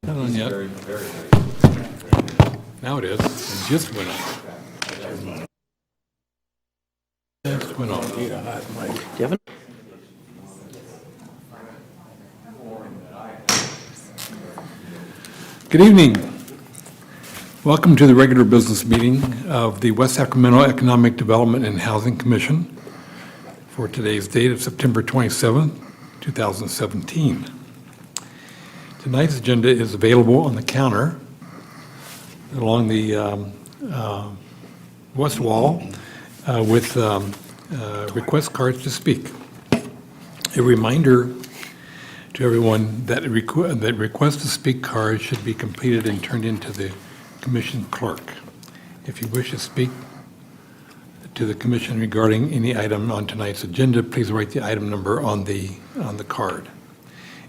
Not on yet. Very, very, very. Now it is. It just went on. Just went on. Good evening. Welcome to the regular business meeting of the West Sacramento Economic Development and Housing Commission for today's date of September 27th, 2017. Tonight's agenda is available on the counter along the west wall with request cards to speak. A reminder to everyone that request to speak cards should be completed and turned into the commission clerk. If you wish to speak to the commission regarding any item on tonight's agenda, please write the item number on the card.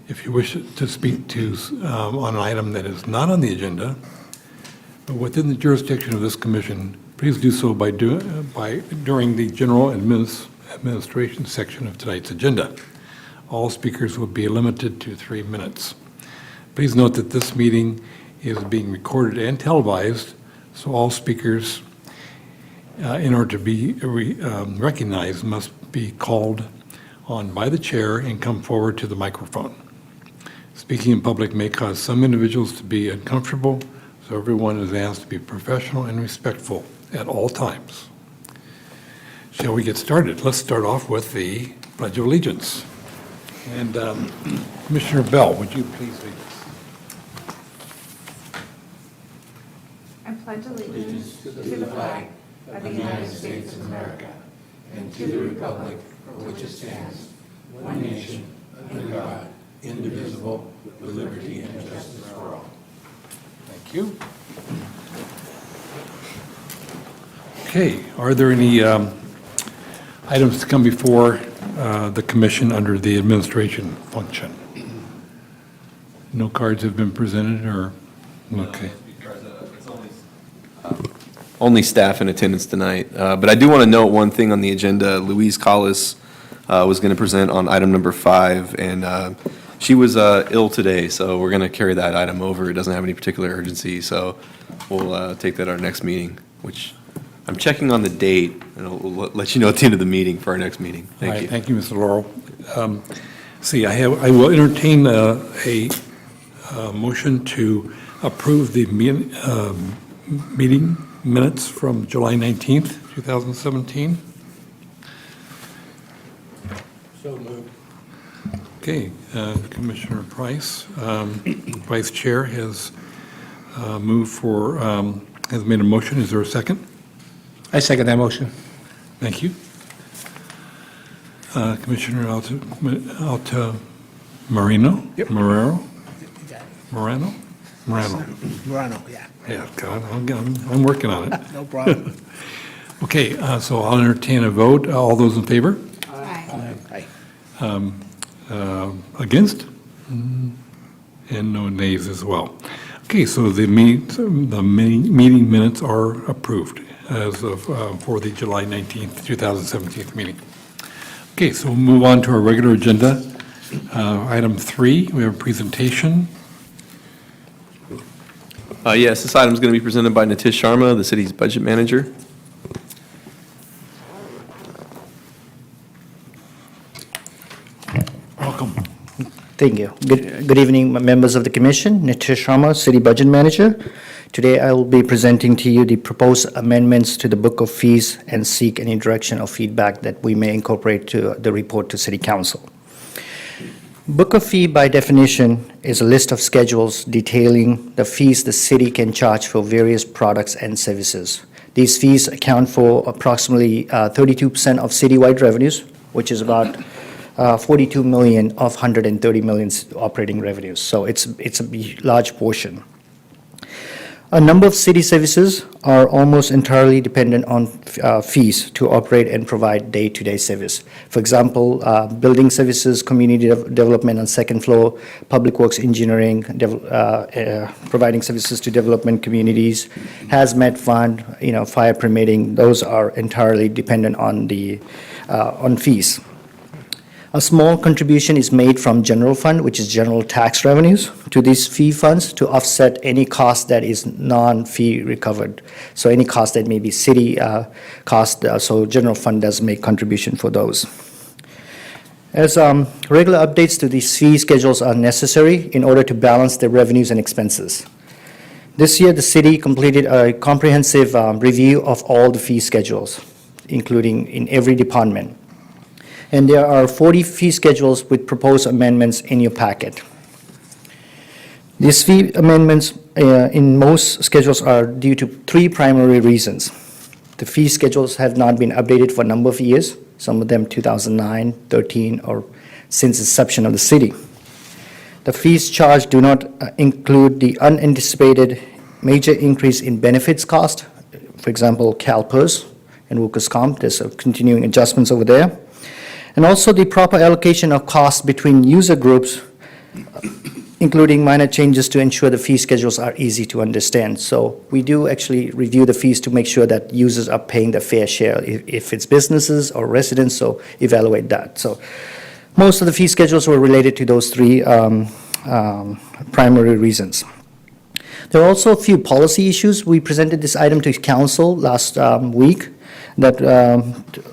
If you wish to speak to on an item that is not on the agenda, but within the jurisdiction of this commission, please do so during the general administration section of tonight's agenda. All speakers will be limited to 3 minutes. Please note that this meeting is being recorded and televised, so all speakers, in order to be recognized, must be called on by the chair and come forward to the microphone. Speaking in public may cause some individuals to be uncomfortable, so everyone is asked to be professional and respectful at all times. Shall we get started? Let's start off with the Pledge of Allegiance. And Commissioner Bell, would you please lead us? I pledge allegiance to the flag of the United States of America and to the republic for which it stands, one nation, under God, indivisible, with liberty and justice for all. Thank you. Okay, are there any items to come before the commission under the administration function? No cards have been presented, or, okay. Only staff in attendance tonight. But I do want to note one thing on the agenda. Louise Collis was going to present on item number 5, and she was ill today, so we're going to carry that item over. It doesn't have any particular urgency, so we'll take that at our next meeting, which I'm checking on the date, and we'll let you know at the end of the meeting for our next meeting. Thank you. Thank you, Mr. Laurel. I will entertain a motion to approve the meeting minutes from July 19th, 2017. So moved. Okay, Commissioner Price, Vice Chair, has has made a motion. Is there a second? I second that motion. Thank you. Commissioner Alta Marino? Yep. Morano, yeah. yeah, God, I'm working on it. No problem. Okay, so I'll entertain a vote. All those in favor? Aye. Against? And no nays as well. Okay, so the meeting minutes are approved as of for the July 19th, 2017 meeting. Okay, so we'll move on to our regular agenda. Item 3, we have a presentation. Yes, this item is going to be presented by Nitish Sharma, the city's budget manager. Welcome. Thank you. Good evening, members of the Commission. Nitish Sharma, City Budget Manager. Today I will be presenting to you the proposed amendments to the Book of Fees and seek any direction or feedback that we may incorporate to the report to City Council. Book of Fee, by definition, is a list of schedules detailing the fees the city can charge for various products and services. These fees account for approximately 32% of citywide revenues, which is about 42 million of 130 million operating revenues. So it's a large portion. A number of city services are almost entirely dependent on fees to operate and provide day-to-day service. For example, building services, community development on second floor, public works engineering, providing services to development communities, hazmat fund, fire permitting. Those are entirely dependent on fees. A small contribution is made from general fund, which is general tax revenues, to these fee funds to offset any cost that is non-fee recovered. So any cost that may be city cost, so general fund does make contribution for those. As regular updates to these fee schedules are necessary in order to balance the revenues and expenses. This year, the city completed a comprehensive review of all the fee schedules, including in every department. And there are 40 fee schedules with proposed amendments in your packet. These fee amendments in most schedules are due to three primary reasons. The fee schedules have not been updated for a number of years, some of them 2009, 13, or since inception of the city. The fees charged do not include the unanticipated major increase in benefits cost, for example, CalPERS and workers' comp. There's continuing adjustments over there. And also the proper allocation of costs between user groups, including minor changes to ensure the fee schedules are easy to understand. So we do actually review the fees to make sure that users are paying their fair share, if it's businesses or residents, so evaluate that. So most of the fee schedules were related to those three primary reasons. There are also a few policy issues. We presented this item to council last week that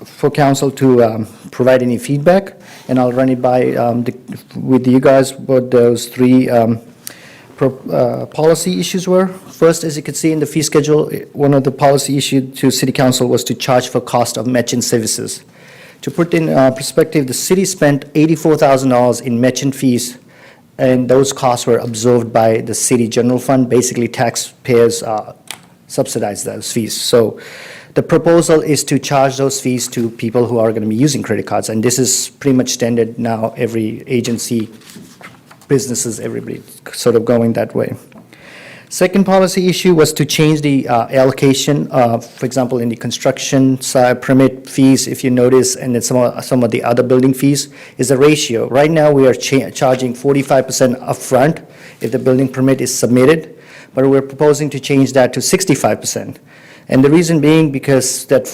for council to provide any feedback, and I'll run it by with you guys what those three policy issues were. First, as you can see in the fee schedule, one of the policy issued to City Council was to charge for cost of merchant services. To put in perspective, the city spent $84,000 in merchant fees, and those costs were absorbed by the city general fund. Basically, taxpayers subsidize those fees. So the proposal is to charge those fees to people who are going to be using credit cards, and this is pretty much standard now. Every agency, businesses, everybody sort of going that way. Second policy issue was to change the allocation, for example, in the construction side permit fees, if you notice, and then some of the other building fees, is a ratio. Right now, we are charging 45% upfront if the building permit is submitted, but we're proposing to change that to 65%. And the reason being because that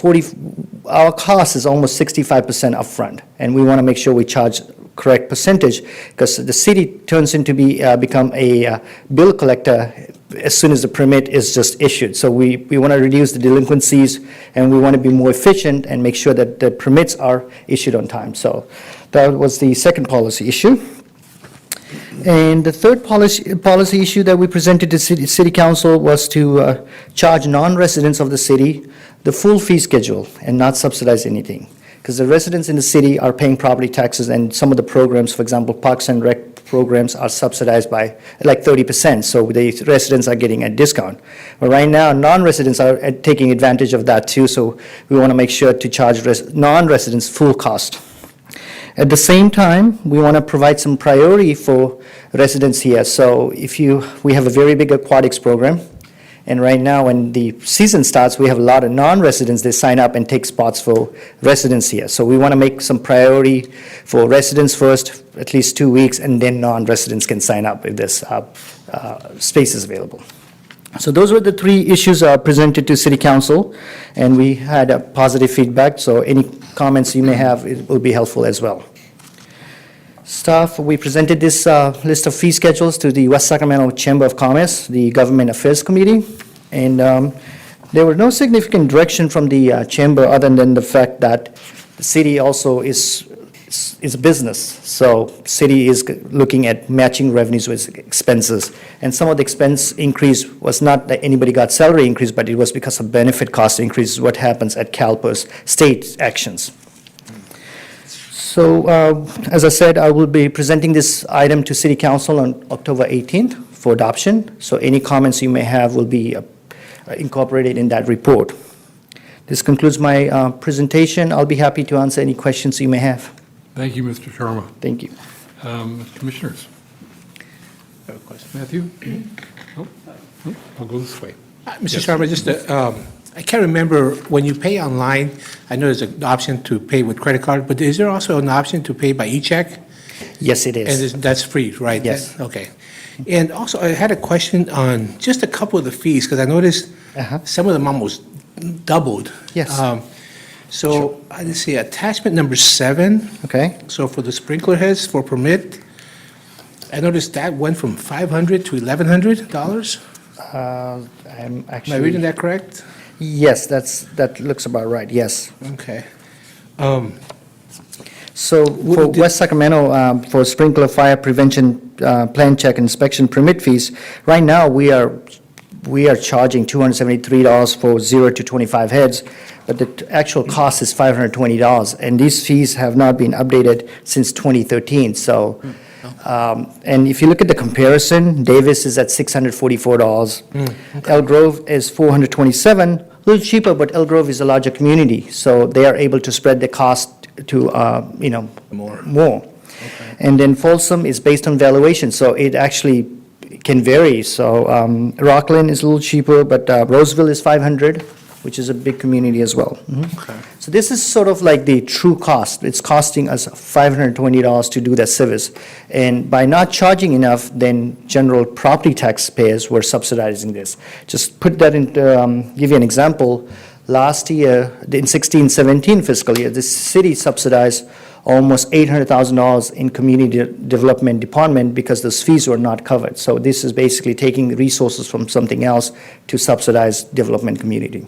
our cost is almost 65% upfront, and we want to make sure we charge correct percentage, because the city turns into become a bill collector as soon as the permit is just issued. So we want to reduce the delinquencies, and we want to be more efficient and make sure that the permits are issued on time. So that was the second policy issue. And the third policy issue that we presented to City Council was to charge non-residents of the city the full fee schedule and not subsidize anything. Because the residents in the city are paying property taxes, and some of the programs, for example, Parks and Rec programs are subsidized by like 30%, so the residents are getting a discount. But right now, non-residents are taking advantage of that too, so we want to make sure to charge non-residents full cost. At the same time, we want to provide some priority for residents here. So we have a very big aquatics program, and right now when the season starts, we have a lot of non-residents. They sign up and take spots for residents here. So we want to make some priority for residents first, at least 2 weeks, and then non-residents can sign up if there's spaces available. So those were the three issues presented to City Council, and we had a positive feedback, so any comments you may have, it will be helpful as well. Staff, we presented this list of fee schedules to the West Sacramento Chamber of Commerce, the Government Affairs Committee, and there were no significant direction from the chamber other than the fact that the city also is a business. So city is looking at matching revenues with expenses. And some of the expense increase was not that anybody got salary increase, but it was because of benefit cost increases, what happens at CalPERS state actions. So as I said, I will be presenting this item to City Council on October 18th for adoption. So any comments you may have will be incorporated in that report. This concludes my presentation. I'll be happy to answer any questions you may have. Thank you, Mr. Sharma. Thank you. Commissioners? I have a question. Matthew? Oh, I'll go this way. Mr. Yes. Sharma, just I can't remember, when you pay online, I know there's an option to pay with credit card, but is there also an option to pay by e-check? Yes, it is. And that's free, right? Yes. Okay. And also, I had a question on just a couple of the fees, because I noticed some of them almost doubled. Yes. So, let's see, attachment number 7, Okay? so for the sprinkler heads for permit, I noticed that went from $500 to $1,100? I'm Am I actually... reading that correct? Yes, that looks about right, yes. Okay. So for West Sacramento, for sprinkler fire prevention plan check inspection permit fees, right now, we are charging $273 for 0 to 25 heads, but the actual cost is $520, and these fees have not been updated since 2013, so, and if you look at the comparison, Davis is at $644. Elk Grove is $427, a little cheaper, but Elk Grove is a larger community, so they are able to spread the cost to, more. And then Folsom is based on valuation, so it actually can vary. So Rockland is a little cheaper, but Roseville is 500, which is a big community as well. So this is sort of like the true cost. It's costing us $520 to do that service. And by not charging enough, then general property taxpayers were subsidizing this. Just put that into, give you an example. Last year, in 16-17 fiscal year, the city subsidized almost $800,000 in community development department because those fees were not covered. So this is basically taking resources from something else to subsidize development community.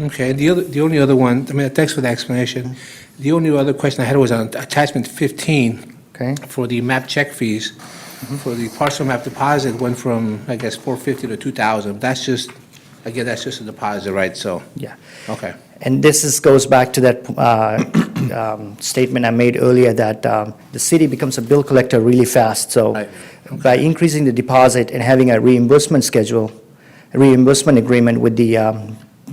Okay, and the only other one, I mean, thanks for the explanation. The only other question I had was on attachment 15 Okay? for the map check fees. For the parcel map deposit went from, I guess, $450 to $2,000. That's just, again, that's just a deposit, right? So, Yeah. okay. And this goes back to that statement I made earlier that the city becomes a bill collector really fast. So Right. by increasing the deposit and having a reimbursement schedule, a reimbursement agreement with the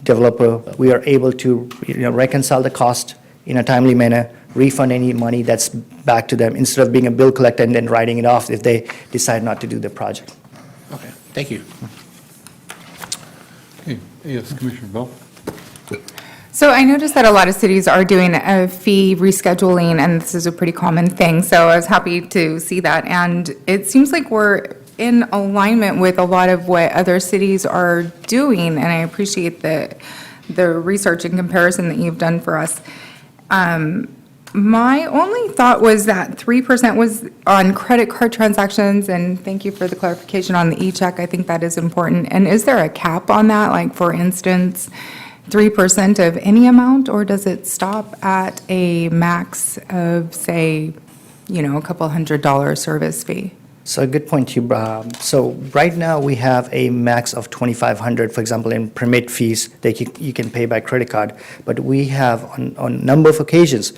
developer, we are able to reconcile the cost in a timely manner, refund any money that's back to them instead of being a bill collector and then writing it off if they decide not to do the project. Okay, thank you. Okay, yes, Commissioner Bell? So I noticed that a lot of cities are doing a fee rescheduling, and this is a pretty common thing, so I was happy to see that. And it seems like we're in alignment with a lot of what other cities are doing, and I appreciate the research and comparison that you've done for us. My only thought was that 3% was on credit card transactions, and thank you for the clarification on the e-check. I think that is important. And is there a cap on that? Like, for instance, 3% of any amount, or does it stop at a max of, say, a couple $100 service fee? So a good point, you brought up. So right now, we have a max of $2,500, for example, in permit fees that you can pay by credit card. But we have, on a number of occasions,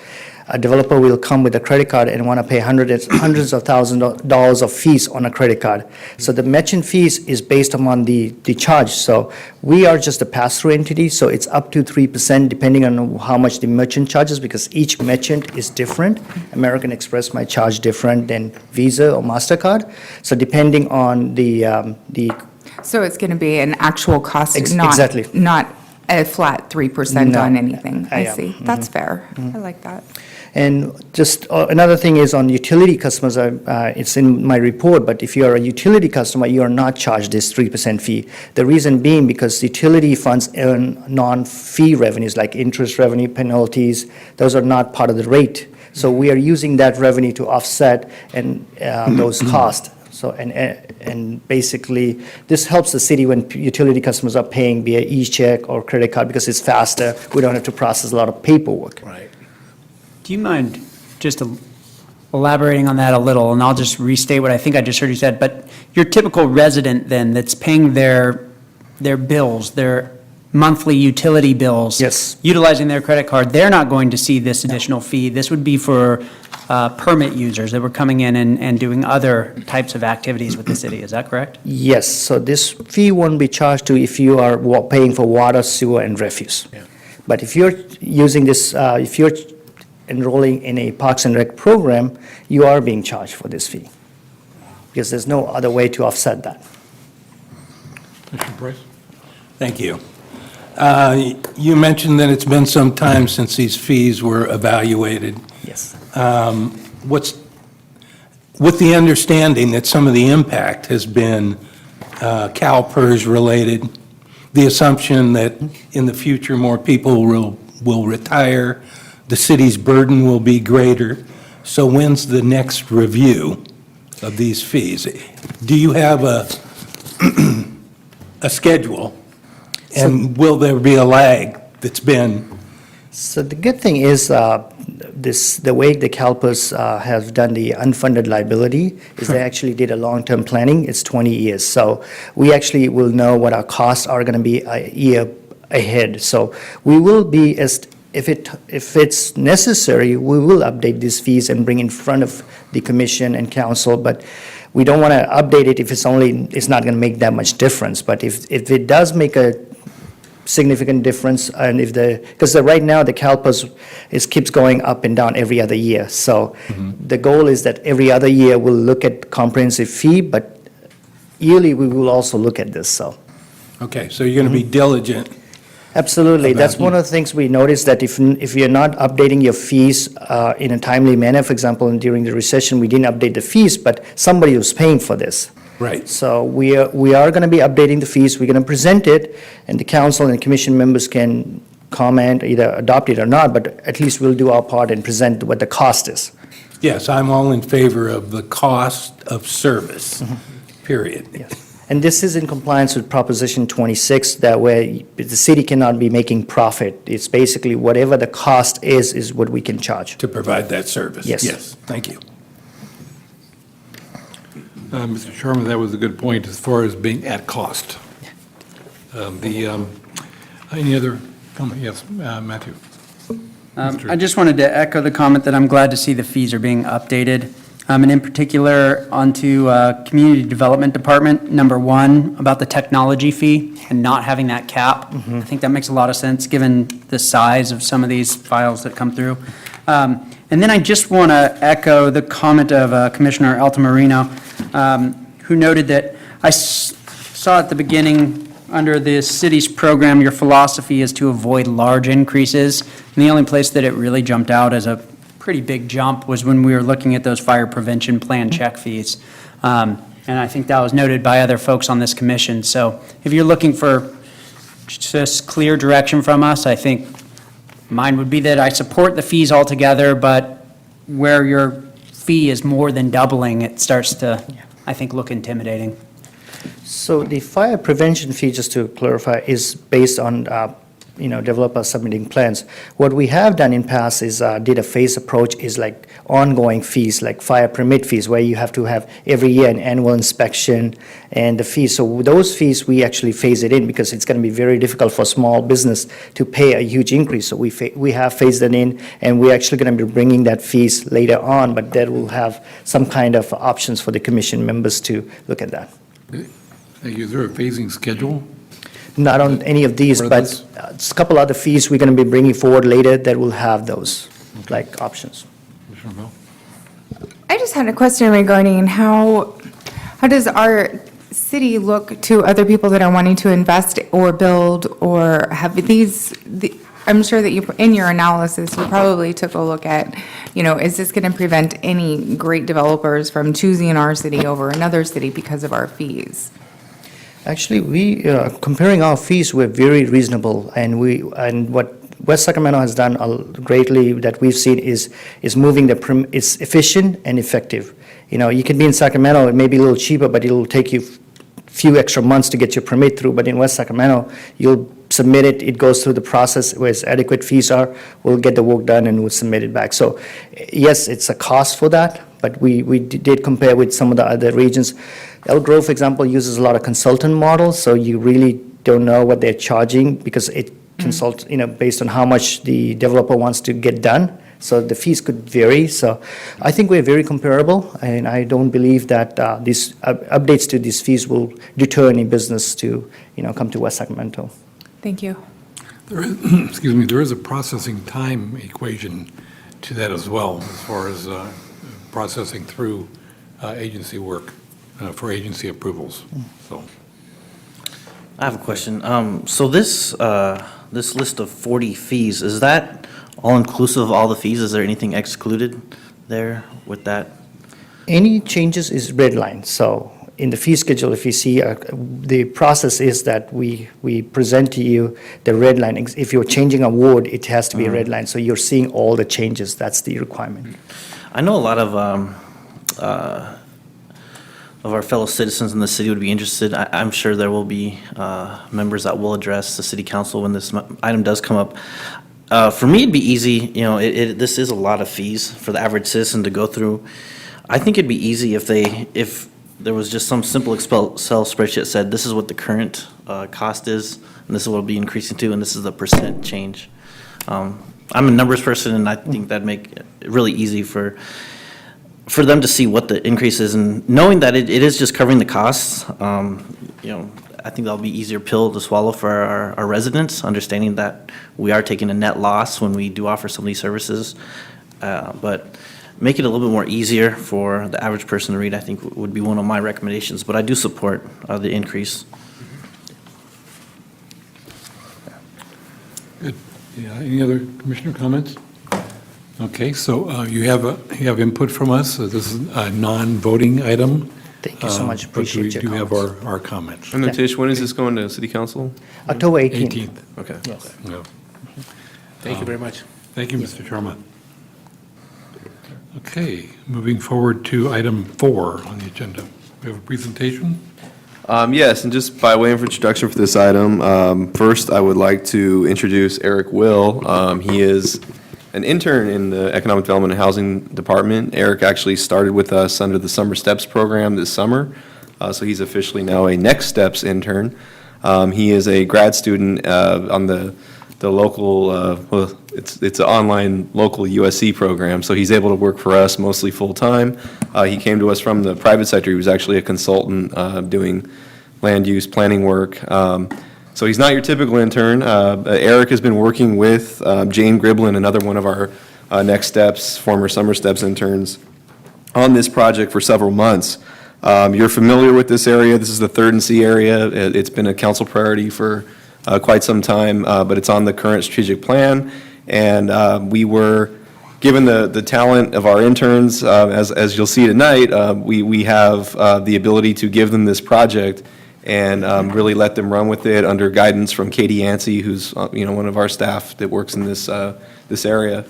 a developer will come with a credit card and want to pay hundreds of thousands of dollars of fees on a credit card. So the merchant fees is based upon the charge. So we are just a pass-through entity, so it's up to 3% depending on how much the merchant charges, because each merchant is different. American Express might charge different than Visa or MasterCard. So depending on the So it's going to be an actual cost, Exactly. not a flat 3% No. on anything. I Yeah. see. That's fair. I like that. And just another thing is on utility customers, it's in my report, but if you are a utility customer, you are not charged this 3% fee. The reason being because utility funds earn non-fee revenues like interest revenue, penalties, those are not part of the rate. So we are using that revenue to offset those costs. So, and basically, this helps the city when utility customers are paying via e-check or credit card because it's faster. We don't have to process a lot of paperwork. Right. Do you mind just elaborating on that a little? And I'll just restate what I think I just heard you said. But your typical resident then that's paying their bills, their monthly utility bills. Yes. Utilizing their credit card, they're not going to see this additional fee. This would be for permit users that were coming in and doing other types of activities with the city. Is that correct? Yes, so this fee won't be charged to if you are paying for water, sewer, and refuse. Yeah. But if you're using this, if you're enrolling in a Parks and Rec program, you are being charged for this fee, because there's no other way to offset that. Commissioner Price? Thank you. You mentioned that it's been some time since these fees were evaluated. Yes. What's, with the understanding that some of the impact has been CalPERS related, the assumption that in the future more people will will retire, the city's burden will be greater. So when's the next review of these fees? Do you have a schedule? And will there be a lag that's been, So the good thing is, the way the CalPERS have done the unfunded liability is they actually did a long-term planning. It's 20 years. So we actually will know what our costs are going to be a year ahead. So we will be, if it's necessary, we will update these fees and bring in front of the commission and council. But we don't want to update it if it's not going to make that much difference. But if it does make a significant difference, and because right now the CalPERS keeps going up and down every other year. So the goal is that every other year we'll look at comprehensive fee, but yearly we will also look at this, so. okay, so you're going to be diligent. Absolutely. That's one of the things we noticed, that if you're not updating your fees in a timely manner, for example, during the recession, we didn't update the fees, but somebody was paying for this. Right. So we are going to be updating the fees. We're going to present it, and the council and commission members can comment, either adopt it or not, but at least we'll do our part and present what the cost is. Yes, I'm all in favor of the cost of service, period. Yes. And this is in compliance with Proposition 26, that way the city cannot be making profit. It's basically whatever the cost is what we can charge. To provide that service. Yes. Yes, thank you. Mr. Sharma, that was a good point as far as being at cost. Any other comment? Yes, Matthew. I just wanted to echo the comment that I'm glad to see the fees are being updated. And in particular, onto Community Development Department, number 1, about the technology fee and not having that cap. I think that makes a lot of sense, given the size of some of these files that come through. And then I just want to echo the comment of Commissioner Altamirano, who noted that I saw at the beginning, under the city's program, your philosophy is to avoid large increases. And the only place that it really jumped out as a pretty big jump was when we were looking at those fire prevention plan check fees. And I think that was noted by other folks on this commission. So if you're looking for just clear direction from us, I think mine would be that I support the fees altogether, but where your fee is more than doubling, it starts to, I think, look intimidating. So the fire prevention fee, just to clarify, is based on, developer submitting plans. What we have done in past is did a phase approach, is like ongoing fees, like fire permit fees, where you have to have every year an annual inspection and the fees. So those fees, we actually phase it in because it's going to be very difficult for small business to pay a huge increase. So we have phased it in, and we're actually going to be bringing that fees later on, but that will have some kind of options for the commission members to look at that. Is there a phasing schedule? Not on any of these, What are but those? a couple other fees we're going to be bringing forward later that will have those, like, options. Commissioner Bell? I just had a question regarding how does our city look to other people that are wanting to invest or build or have I'm sure that in your analysis, you probably took a look at, is this going to prevent any great developers from choosing our city over another city because of our fees? Actually, we, comparing our fees, we're very reasonable, and what West Sacramento has done greatly that we've seen is moving it's efficient and effective. You can be in Sacramento, it may be a little cheaper, but it'll take you few extra months to get your permit through, but in West Sacramento, you'll submit it, it goes through the process where adequate fees are, we'll get the work done and we'll submit it back. So yes, it's a cost for that, but we did compare with some of the other regions. Elk Grove, for example, uses a lot of consultant models, so you really don't know what they're charging because it consults, based on how much the developer wants to get done. So the fees could vary. So I think we're very comparable, and I don't believe that these updates to these fees will deter any business to, come to West Sacramento. Thank you. There is a processing time equation to that as well, as far as processing through agency work for agency approvals. So, I have a question. So this list of 40 fees, is that all inclusive of all the fees? Is there anything excluded there with that? Any changes is red line, so in the fee schedule, if you see, the process is that we present to you the red line. If you're changing a ward, it has to be a red line, so you're seeing all the changes. That's the requirement. I know a lot of our fellow citizens in the city would be interested. I'm sure there will be members that will address the city council when this item does come up. For me, it'd be easy, this is a lot of fees for the average citizen to go through. I think it'd be easy if there was just some simple Excel spreadsheet that said, this is what the current cost is, and this is what it'll be increasing to, and this is the percent change. I'm a numbers person, and I think that'd make it really easy for them to see what the increase is, and knowing that it is just covering the costs, I think that'll be easier pill to swallow for our residents, understanding that we are taking a net loss when we do offer some of these services. But make it a little bit more easier for the average person to read, I think would be one of my recommendations. But I do support the increase. Good. Yeah, any other commissioner comments? Okay, so you have input from us. So this is a non-voting item. Thank you so much. Appreciate your But we do have comments. our comments. And then Tish, when is this going to city council? October 18th. 18th. Okay. Yes. Yeah. Thank you very much. Thank you, Mr. Sharma. Okay, moving forward to item 4 on the agenda. We have a presentation. Yes, and just by way of introduction for this item, first I would like to introduce Eric Will. He is an intern in the Economic Development and Housing Department. Eric actually started with us under the Summer Steps program this summer, so he's officially now a Next Steps intern. He is a grad student on the local, well, it's an online local USC program, so he's able to work for us mostly full-time. He came to us from the private sector. He was actually a consultant doing land use planning work. So he's not your typical intern. Eric has been working with Jane Griblin, another one of our Next Steps, former Summer Steps interns, on this project for several months. You're familiar with this area. This is the 3rd and C area. It's been a council priority for quite some time, but it's on the current strategic plan. And we were, given the talent of our interns, as you'll see tonight, we have the ability to give them this project and really let them run with it under guidance from Katie Yancey, who's one of our staff that works in this area.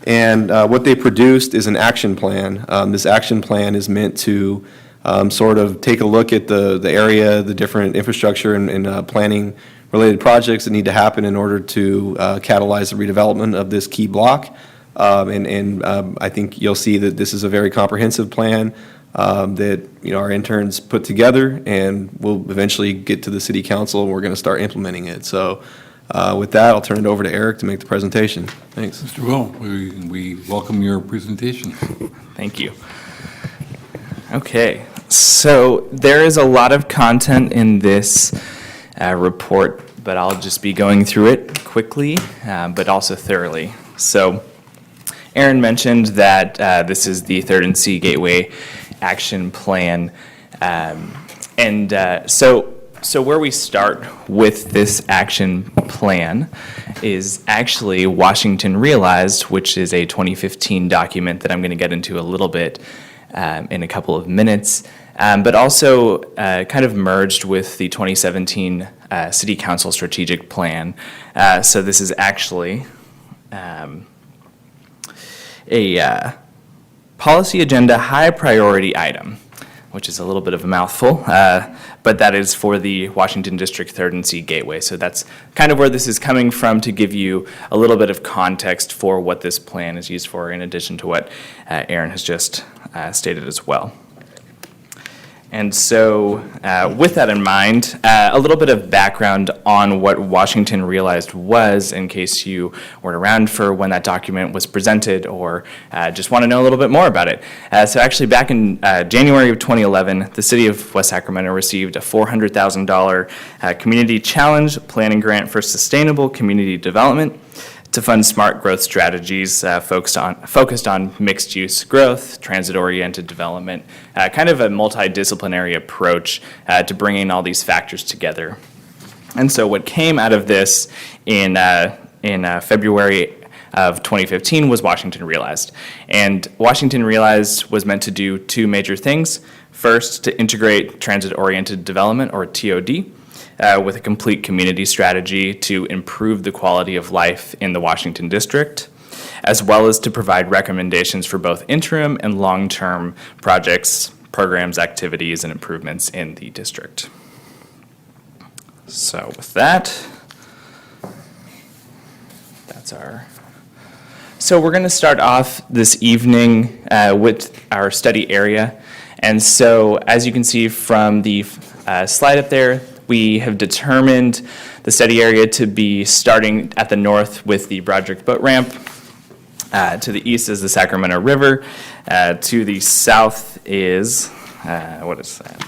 And what they produced is an action plan. This action plan is meant to sort of take a look at the area, the different infrastructure and planning related projects that need to happen in order to catalyze the redevelopment of this key block. And I think you'll see that this is a very comprehensive plan that our interns put together, and we'll eventually get to the city council, and we're going to start implementing it. So with that, I'll turn it over to Eric to make the presentation. Thanks. Mr. Will, we welcome your presentation. Thank you. Okay, so there is a lot of content in this report, but I'll just be going through it quickly, but also thoroughly. So Aaron mentioned that this is the 3rd and C Gateway Action Plan. So where we start with this action plan is actually Washington Realized, which is a 2015 document that I'm going to get into a little bit in a couple of minutes, but also kind of merged with the 2017 City Council Strategic Plan. So this is actually a policy agenda high priority item, which is a little bit of a mouthful, but that is for the Washington District 3rd and C Gateway. So that's kind of where this is coming from, to give you a little bit of context for what this plan is used for, in addition to what Aaron has just stated as well. And so with that in mind, a little bit of background on what Washington Realized was, in case you weren't around for when that document was presented, or just want to know a little bit more about it. So actually back in January of 2011, the city of West Sacramento received a $400,000 community challenge planning grant for sustainable community development to fund smart growth strategies focused on mixed-use growth, transit-oriented development, kind of a multidisciplinary approach to bringing all these factors together. And so what came out of this in February of 2015 was Washington Realized. And Washington Realized was meant to do two major things. First, to integrate transit-oriented development, or TOD, with a complete community strategy to improve the quality of life in the Washington District, as well as to provide recommendations for both interim and long-term projects, programs, activities, and improvements in the district. So with that, So we're going to start off this evening with our study area. And so as you can see from the slide up there, we have determined the study area to be starting at the north with the Broderick Boat Ramp. To the east is the Sacramento River. To the south is, what is that?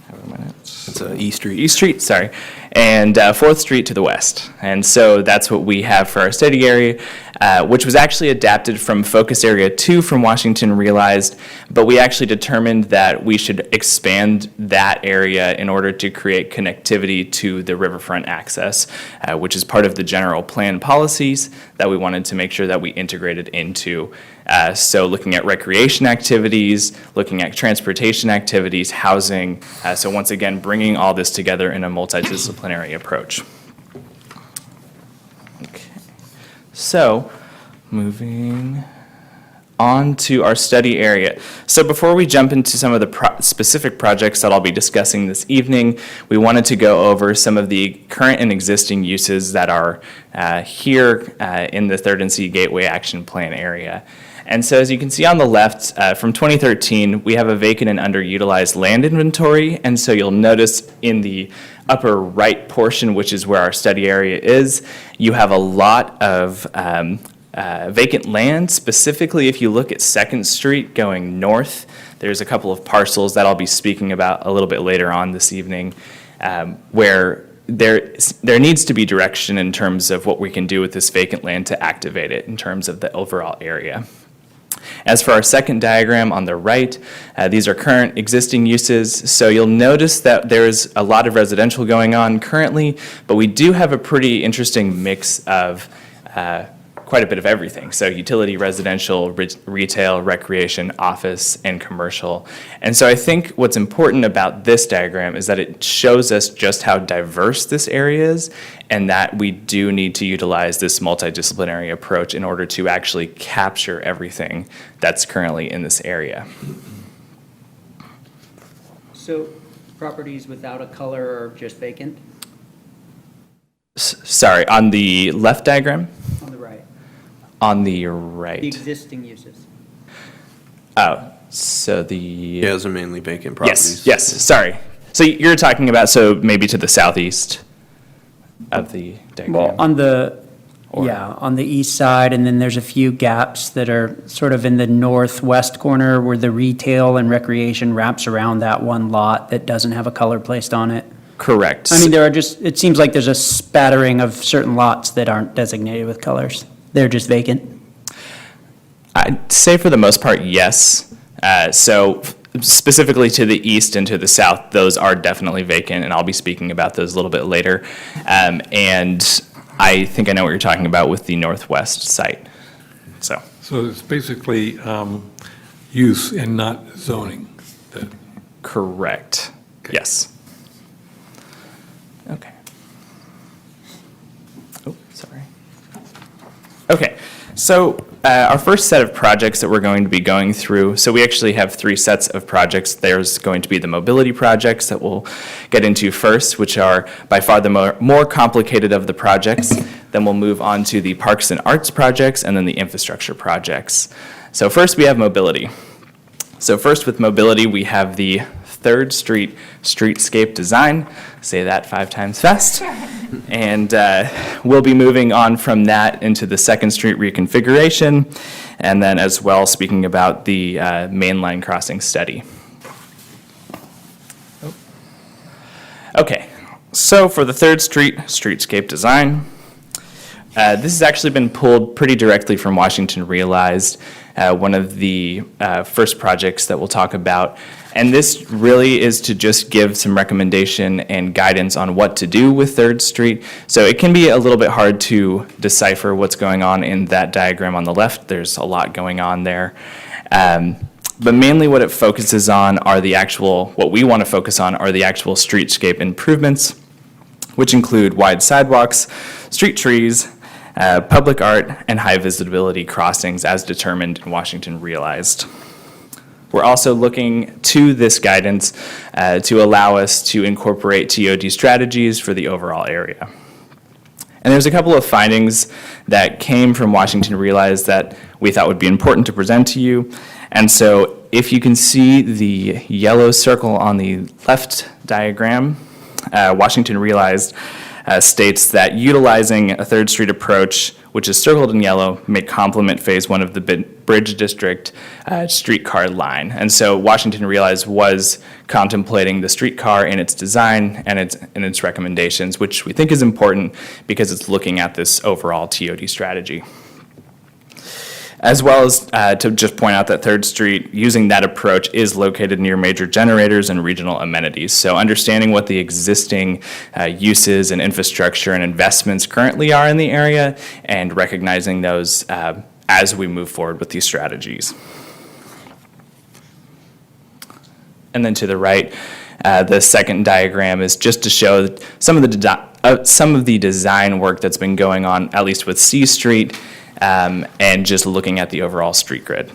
Have a minute. It's East Street. East Street, sorry, and 4th Street to the west. And so that's what we have for our study area, which was actually adapted from Focus Area 2 from Washington Realized, but we actually determined that we should expand that area in order to create connectivity to the riverfront access, which is part of the general plan policies that we wanted to make sure that we integrated into. So looking at recreation activities, looking at transportation activities, housing, so once again, bringing all this together in a multidisciplinary approach. Okay. So moving on to our study area. So before we jump into some of the specific projects that I'll be discussing this evening, we wanted to go over some of the current and existing uses that are here in the 3rd and C Gateway Action Plan area. And so as you can see on the left, from 2013, we have a vacant and underutilized land inventory. And so you'll notice in the upper right portion, which is where our study area is, you have a lot of vacant land. Specifically, if you look at 2nd Street going north, there's a couple of parcels that I'll be speaking about a little bit later on this evening, where there needs to be direction in terms of what we can do with this vacant land to activate it in terms of the overall area. As for our second diagram on the right, these are current existing uses. So you'll notice that there's a lot of residential going on currently, but we do have a pretty interesting mix of quite a bit of everything. So utility, residential, retail, recreation, office, and commercial. And so I think what's important about this diagram is that it shows us just how diverse this area is, and that we do need to utilize this multidisciplinary approach in order to actually capture everything that's currently in this area. So properties without a color are just vacant Sorry, on the left diagram? on the right? On the The right. existing uses. Oh, so the... Yeah, those are mainly vacant properties. Yes, sorry. So you're talking about, so maybe to the southeast of the diagram? Well, on the, Or- yeah, on the east side, and then there's a few gaps that are sort of in the northwest corner where the retail and recreation wraps around that one lot that doesn't have a color placed on it. Correct. I mean, there are just, it seems like there's a spattering of certain lots that aren't designated with colors. They're just vacant. I'd say for the most part, yes. So specifically to the east and to the south, those are definitely vacant, and I'll be speaking about those a little bit later. And I think I know what you're talking about with the northwest site. So it's basically use and not zoning. correct. Okay. Yes. Okay. Oh, sorry. Okay, so our first set of projects that we're going to be going through, so we actually have 3 sets of projects. There's going to be the mobility projects that we'll get into first, which are by far the more complicated of the projects. Then we'll move on to the parks and arts projects, and then the infrastructure projects. So first we have mobility. So first with mobility, we have the 3rd Street streetscape design. Say that 5 times fast. And we'll be moving on from that into the 2nd Street reconfiguration, and then as well speaking about the mainline crossing study. Okay, so for the 3rd Street streetscape design, This has actually been pulled pretty directly from Washington Realized, one of the first projects that we'll talk about. And this really is to just give some recommendation and guidance on what to do with 3rd Street. So it can be a little bit hard to decipher what's going on in that diagram on the left. There's a lot going on there. But mainly what it focuses on are what we want to focus on are the actual streetscape improvements, which include wide sidewalks, street trees, public art, and high visibility crossings as determined in Washington Realized. We're also looking to this guidance to allow us to incorporate TOD strategies for the overall area. And there's a couple of findings that came from Washington Realized that we thought would be important to present to you. And so if you can see the yellow circle on the left diagram, Washington Realized states that utilizing a 3rd Street approach, which is circled in yellow, may complement Phase 1 of the Bridge District streetcar line. And so Washington Realized was contemplating the streetcar in its design and its recommendations, which we think is important because it's looking at this overall TOD strategy. As well as to just point out that 3rd Street, using that approach, is located near major generators and regional amenities. So understanding what the existing uses and infrastructure and investments currently are in the area and recognizing those as we move forward with these strategies. And then to the right, the second diagram is just to show some of the design work that's been going on, at least with C Street, and just looking at the overall street grid.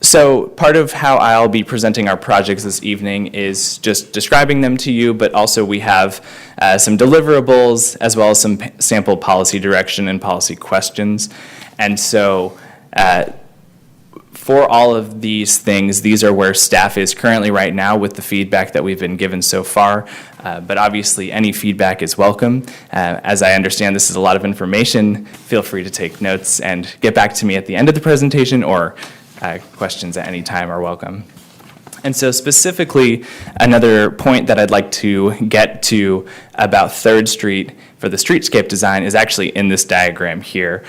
So part of how I'll be presenting our projects this evening is just describing them to you, but also we have some deliverables as well as some sample policy direction and policy questions. And so for all of these things, these are where staff is currently right now with the feedback that we've been given so far. But obviously, any feedback is welcome. As I understand, this is a lot of information. Feel free to take notes and get back to me at the end of the presentation, or questions at any time are welcome. And so specifically, another point that I'd like to get to about 3rd Street for the streetscape design is actually in this diagram here,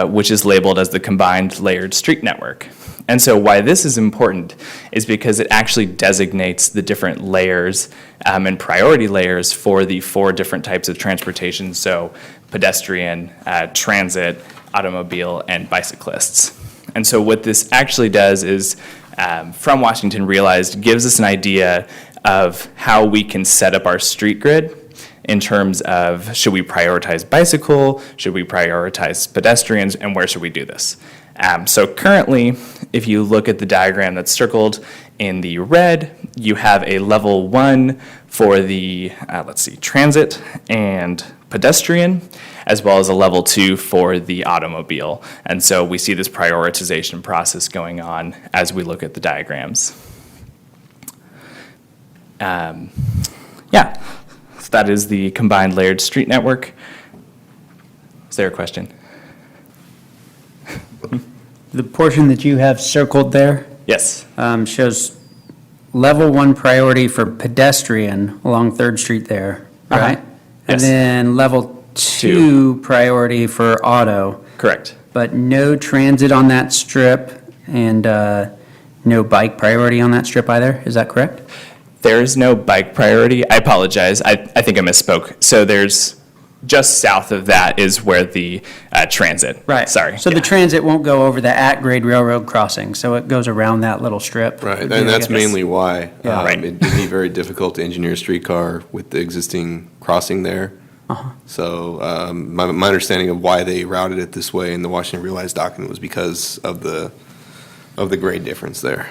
which is labeled as the combined layered street network. And so why this is important is because it actually designates the different layers and priority layers for the 4 different types of transportation, so pedestrian, transit, automobile, and bicyclists. And so what this actually does is, from Washington Realized, gives us an idea of how we can set up our street grid in terms of, should we prioritize bicycle, should we prioritize pedestrians, and where should we do this? So currently, if you look at the diagram that's circled in the red, you have a level 1 for the, transit and pedestrian, as well as a level 2 for the automobile. And so we see this prioritization process going on as we look at the diagrams. So that is the combined layered street network. Is there a question? The portion that you have circled there Yes. shows level 1 priority for pedestrian along 3rd Street there, right? And Yes. then level 2 priority for auto, Correct. but no transit on that strip and no bike priority on that strip either, is that correct? There is no bike priority. I apologize. I think I misspoke. So there's just south of that is where the transit. Right. Sorry. So the Yeah. transit won't go over the at-grade railroad crossing, so it goes around that little strip. Right, Would be, and I that's guess. mainly why. Yeah. Right. It'd be very difficult to engineer a streetcar with the existing crossing there. So my understanding of why they routed it this way in the Washington Realized document was because of the grade difference there.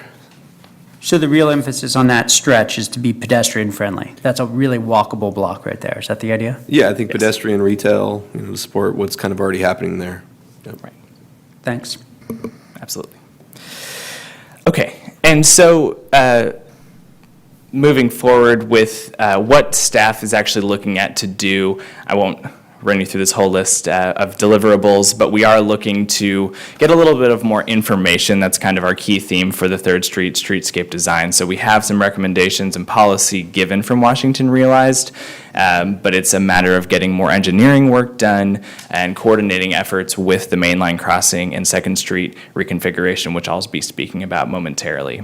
So the real emphasis on that stretch is to be pedestrian-friendly. That's a really walkable block right there. Is that the idea? Yeah, I think pedestrian retail, to support what's kind of already happening there. Yep. Right. Thanks. Absolutely. Okay, and so moving forward with what staff is actually looking at to do, I won't run you through this whole list of deliverables, but we are looking to get a little bit of more information. That's kind of our key theme for the 3rd Street streetscape design. So we have some recommendations and policy given from Washington Realized, but it's a matter of getting more engineering work done and coordinating efforts with the mainline crossing and 2nd Street reconfiguration, which I'll be speaking about momentarily.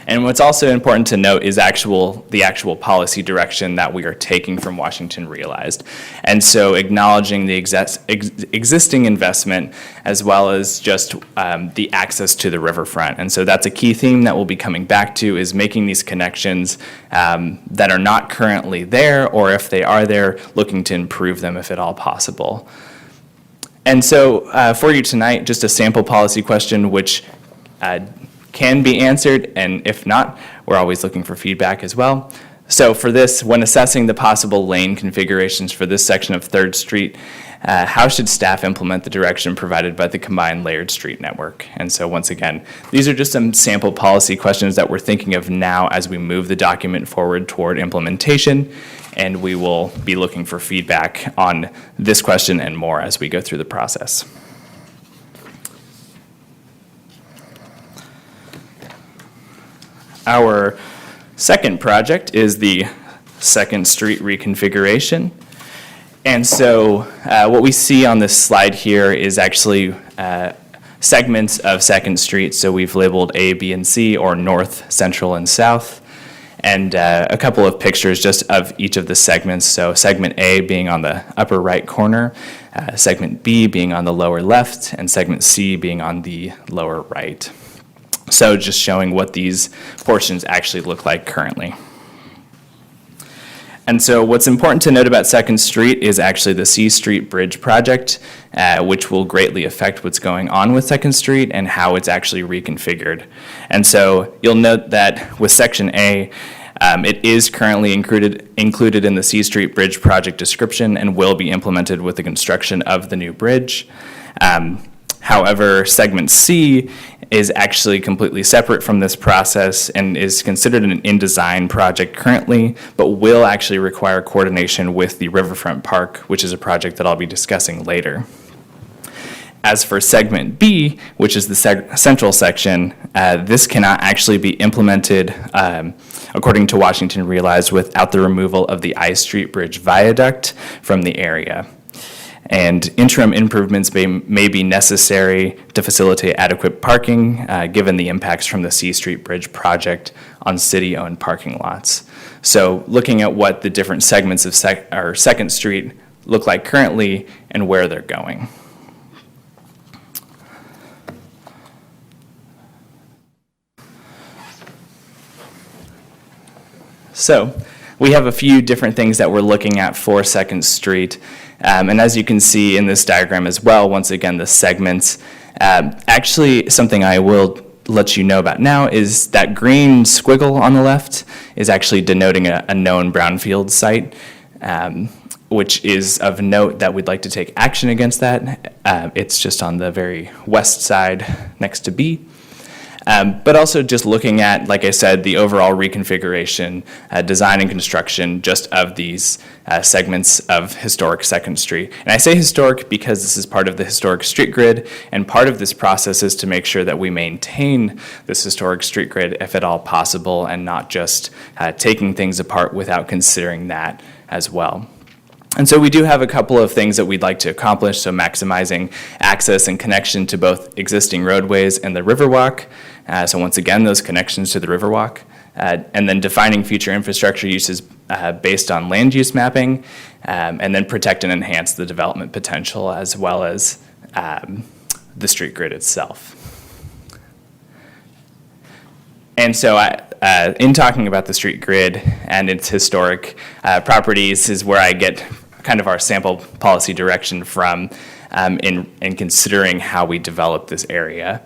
And what's also important to note is the actual policy direction that we are taking from Washington Realized. And so acknowledging the existing investment as well as just the access to the riverfront. And so that's a key theme that we'll be coming back to, is making these connections that are not currently there, or if they are there, looking to improve them if at all possible. And so for you tonight, just a sample policy question which can be answered, and if not, we're always looking for feedback as well. So for this, when assessing the possible lane configurations for this section of 3rd Street, how should staff implement the direction provided by the combined layered street network? And so once again, these are just some sample policy questions that we're thinking of now as we move the document forward toward implementation, and we will be looking for feedback on this question and more as we go through the process. Our second project is the 2nd Street reconfiguration. And so what we see on this slide here is actually segments of 2nd Street. So we've labeled A, B, and C, or north, central, and south. And a couple of pictures just of each of the segments. So segment A being on the upper right corner, segment B being on the lower left, and segment C being on the lower right. So just showing what these portions actually look like currently. And so what's important to note about 2nd Street is actually the C Street Bridge project, which will greatly affect what's going on with 2nd Street and how it's actually reconfigured. And so you'll note that with Section A, it is currently included in the C Street Bridge project description and will be implemented with the construction of the new bridge. However, Segment C is actually completely separate from this process and is considered an in-design project currently, but will actually require coordination with the Riverfront Park, which is a project that I'll be discussing later. As for Segment B, which is the central section, this cannot actually be implemented, according to Washington Realized, without the removal of the I Street Bridge viaduct from the area. And interim improvements may be necessary to facilitate adequate parking, given the impacts from the C Street Bridge project on city-owned parking lots. So looking at what the different segments of 2nd Street look like currently and where they're going. So we have a few different things that we're looking at for 2nd Street. And as you can see in this diagram as well, once again, the segments. Actually, something I will let you know about now is that green squiggle on the left is actually denoting a known brownfield site, which is of note that we'd like to take action against that. It's just on the very west side next to B. But also just looking at, like I said, the overall reconfiguration, design and construction just of these segments of historic 2nd Street. And I say historic because this is part of the historic street grid, and part of this process is to make sure that we maintain this historic street grid if at all possible, and not just taking things apart without considering that as well. And so we do have a couple of things that we'd like to accomplish, so maximizing access and connection to both existing roadways and the Riverwalk. So once again, those connections to the Riverwalk. And then defining future infrastructure uses based on land use mapping, and then protect and enhance the development potential as well as the street grid itself. And so in talking about the street grid and its historic properties is where I get kind of our sample policy direction from in considering how we develop this area.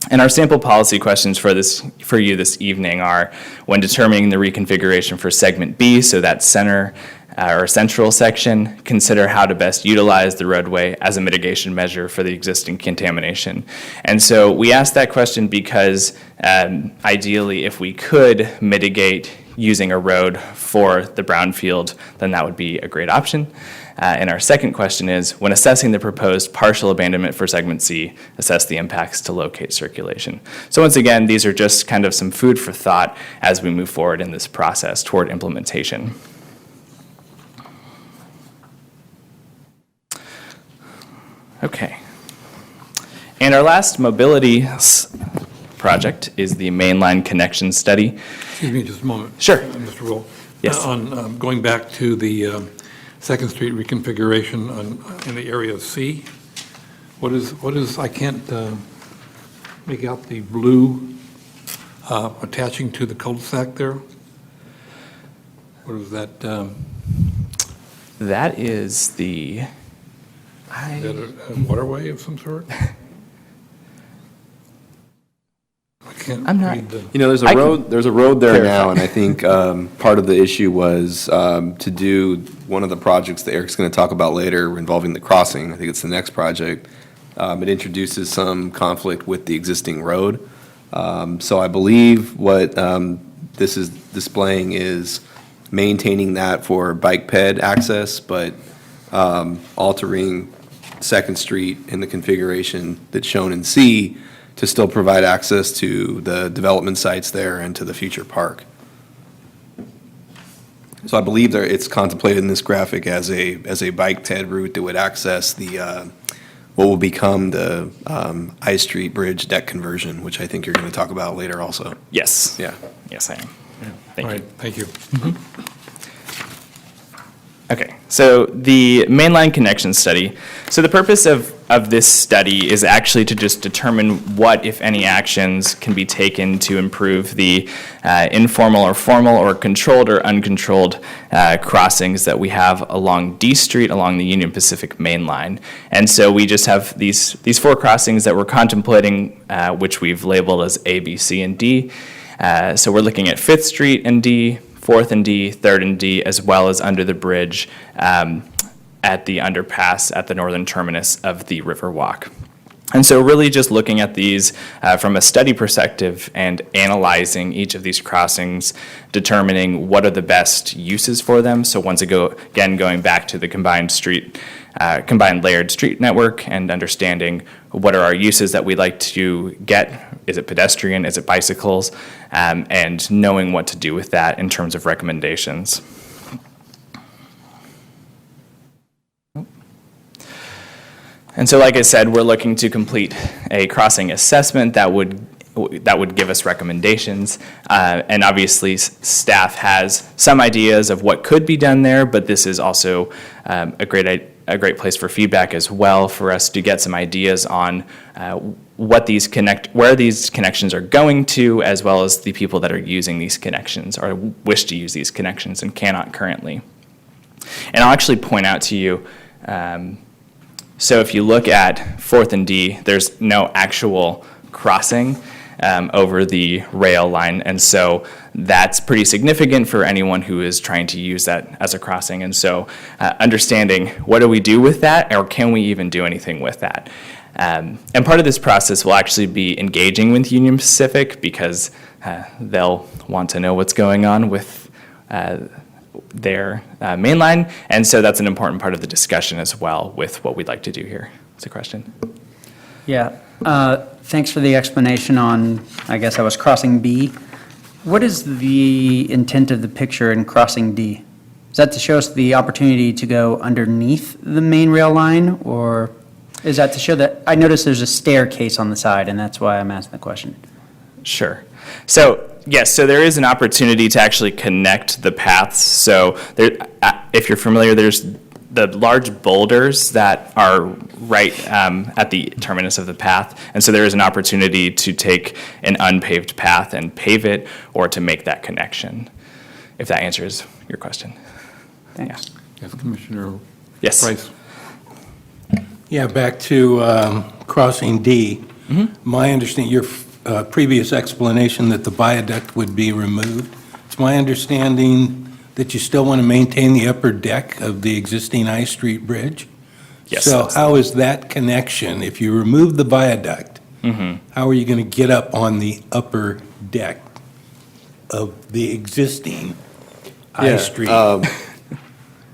And our sample policy questions for you this evening are, when determining the reconfiguration for segment B, so that center or central section, consider how to best utilize the roadway as a mitigation measure for the existing contamination. And so we asked that question because ideally, if we could mitigate using a road for the brownfield, then that would be a great option. And our second question is, when assessing the proposed partial abandonment for segment C, assess the impacts to locate circulation. So once again, these are just kind of some food for thought as we move forward in this process toward implementation. Okay. And our last mobility project is the mainline connection study. Excuse me just a moment. Sure. Mr. Will. Yes. On going back to the Second Street reconfiguration in the area of C, what is, I can't make out the blue attaching to the cul-de-sac there? What is that? That is the, Is that a waterway of some sort? I can't I'm not- read the. You know, I can there's a road there clarify. now, and I think part of the issue was to do one of the projects that Eric's going to talk about later involving the crossing. I think it's the next project. It introduces some conflict with the existing road. So I believe what this is displaying is maintaining that for bike ped access, but altering Second Street in the configuration that's shown in C to still provide access to the development sites there and to the future park. So I believe that it's contemplated in this graphic as a bike ped route that would access the what will become the I Street Bridge deck conversion, which I think you're going to talk about later also. yes. Yeah. Yes, I am. All Thank you. right, thank you. Okay, so the mainline connection study. So the purpose of this study is actually to just determine what, if any, actions can be taken to improve the informal or formal or controlled or uncontrolled crossings that we have along D Street, along the Union Pacific Main Line. And so we just have these four crossings that we're contemplating, which we've labeled as A, B, C, and D. So we're looking at 5th Street and D, 4th and D, 3rd and D, as well as under the bridge at the underpass at the northern terminus of the Riverwalk. And so really just looking at these from a study perspective and analyzing each of these crossings, determining what are the best uses for them. So once again, going back to the combined layered street network and understanding what are our uses that we'd like to get. Is it pedestrian? Is it bicycles? And knowing what to do with that in terms of recommendations. And so, like I said, we're looking to complete a crossing assessment that would give us recommendations. And obviously, staff has some ideas of what could be done there, but this is also a great place for feedback as well, for us to get some ideas on where these connections are going to, as well as the people that are using these connections or wish to use these connections and cannot currently. And I'll actually point out to you, so if you look at 4th and D, there's no actual crossing over the rail line, and so that's pretty significant for anyone who is trying to use that as a crossing. And so understanding what do we do with that, or can we even do anything with that? And part of this process will actually be engaging with Union Pacific, because they'll want to know what's going on with their main line, and so that's an important part of the discussion as well with what we'd like to do here. It's a question. Yeah, thanks for the explanation on, I guess I was crossing B. What is the intent of the picture in crossing D? Is that to show us the opportunity to go underneath the main rail line, or is that to show that, I noticed there's a staircase on the side, and that's why I'm asking the question. Sure. So, yes, so there is an opportunity to actually connect the paths. So there, if you're familiar, there's the large boulders that are right at the terminus of the path. And so there is an opportunity to take an unpaved path and pave it, or to make that connection, if that answers your question. Thanks. Yes, Commissioner Yes. Price. Yeah, back to crossing D. My understanding, your previous explanation that the viaduct would be removed, it's my understanding that you still want to maintain the upper deck of the existing I Street Bridge? Yes. So how is that connection, if you remove the viaduct, how are you going to get up on the upper deck of the existing I Yeah, Street?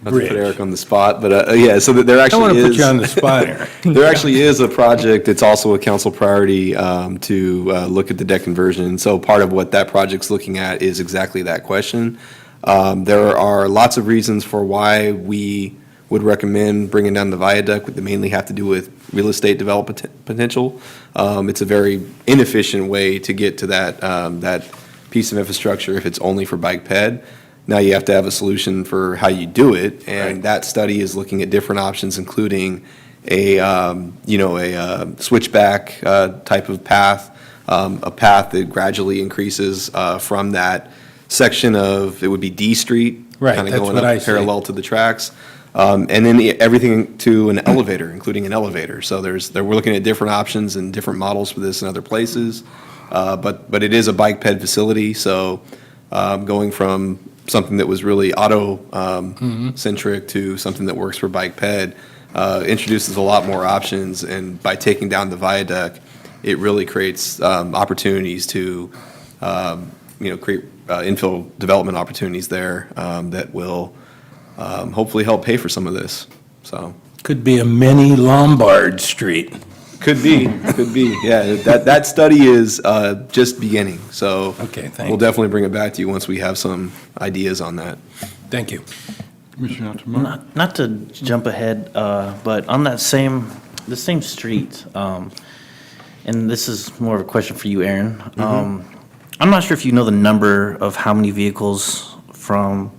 Not to put bridge. Eric on the spot, but yeah, so that there I don't want actually to put is, you on the spot, Eric. there actually is a project, it's also a council priority to look at the deck conversion. So part of what that project's looking at is exactly that question. There are lots of reasons for why we would recommend bringing down the viaduct, that mainly have to do with real estate development potential. It's a very inefficient way to get to that piece of infrastructure if it's only for bike ped. Now you have to have a solution for how you do it, and that study is looking at different options, including a switchback type of path, a path that gradually increases from that section of, it would be D Street. Right, Kind of that's going what I up see. parallel to the tracks. And then everything to an elevator, including an elevator. So we're looking at different options and different models for this in other places. But it is a bike ped facility, so going from something that was really auto centric to something that works for bike ped introduces a lot more options. And by taking down the viaduct, it really creates opportunities to create infill development opportunities there that will hopefully help pay for some of this. So Could be a mini Lombard Street. could be. Yeah, that study is just beginning. So Okay, thank we'll you. definitely bring it back to you once we have some ideas on that. Thank you. Commissioner Altamont? Not to jump ahead, but on the same street, and this is more of a question for you, Aaron. I'm not sure if you know the number of how many vehicles from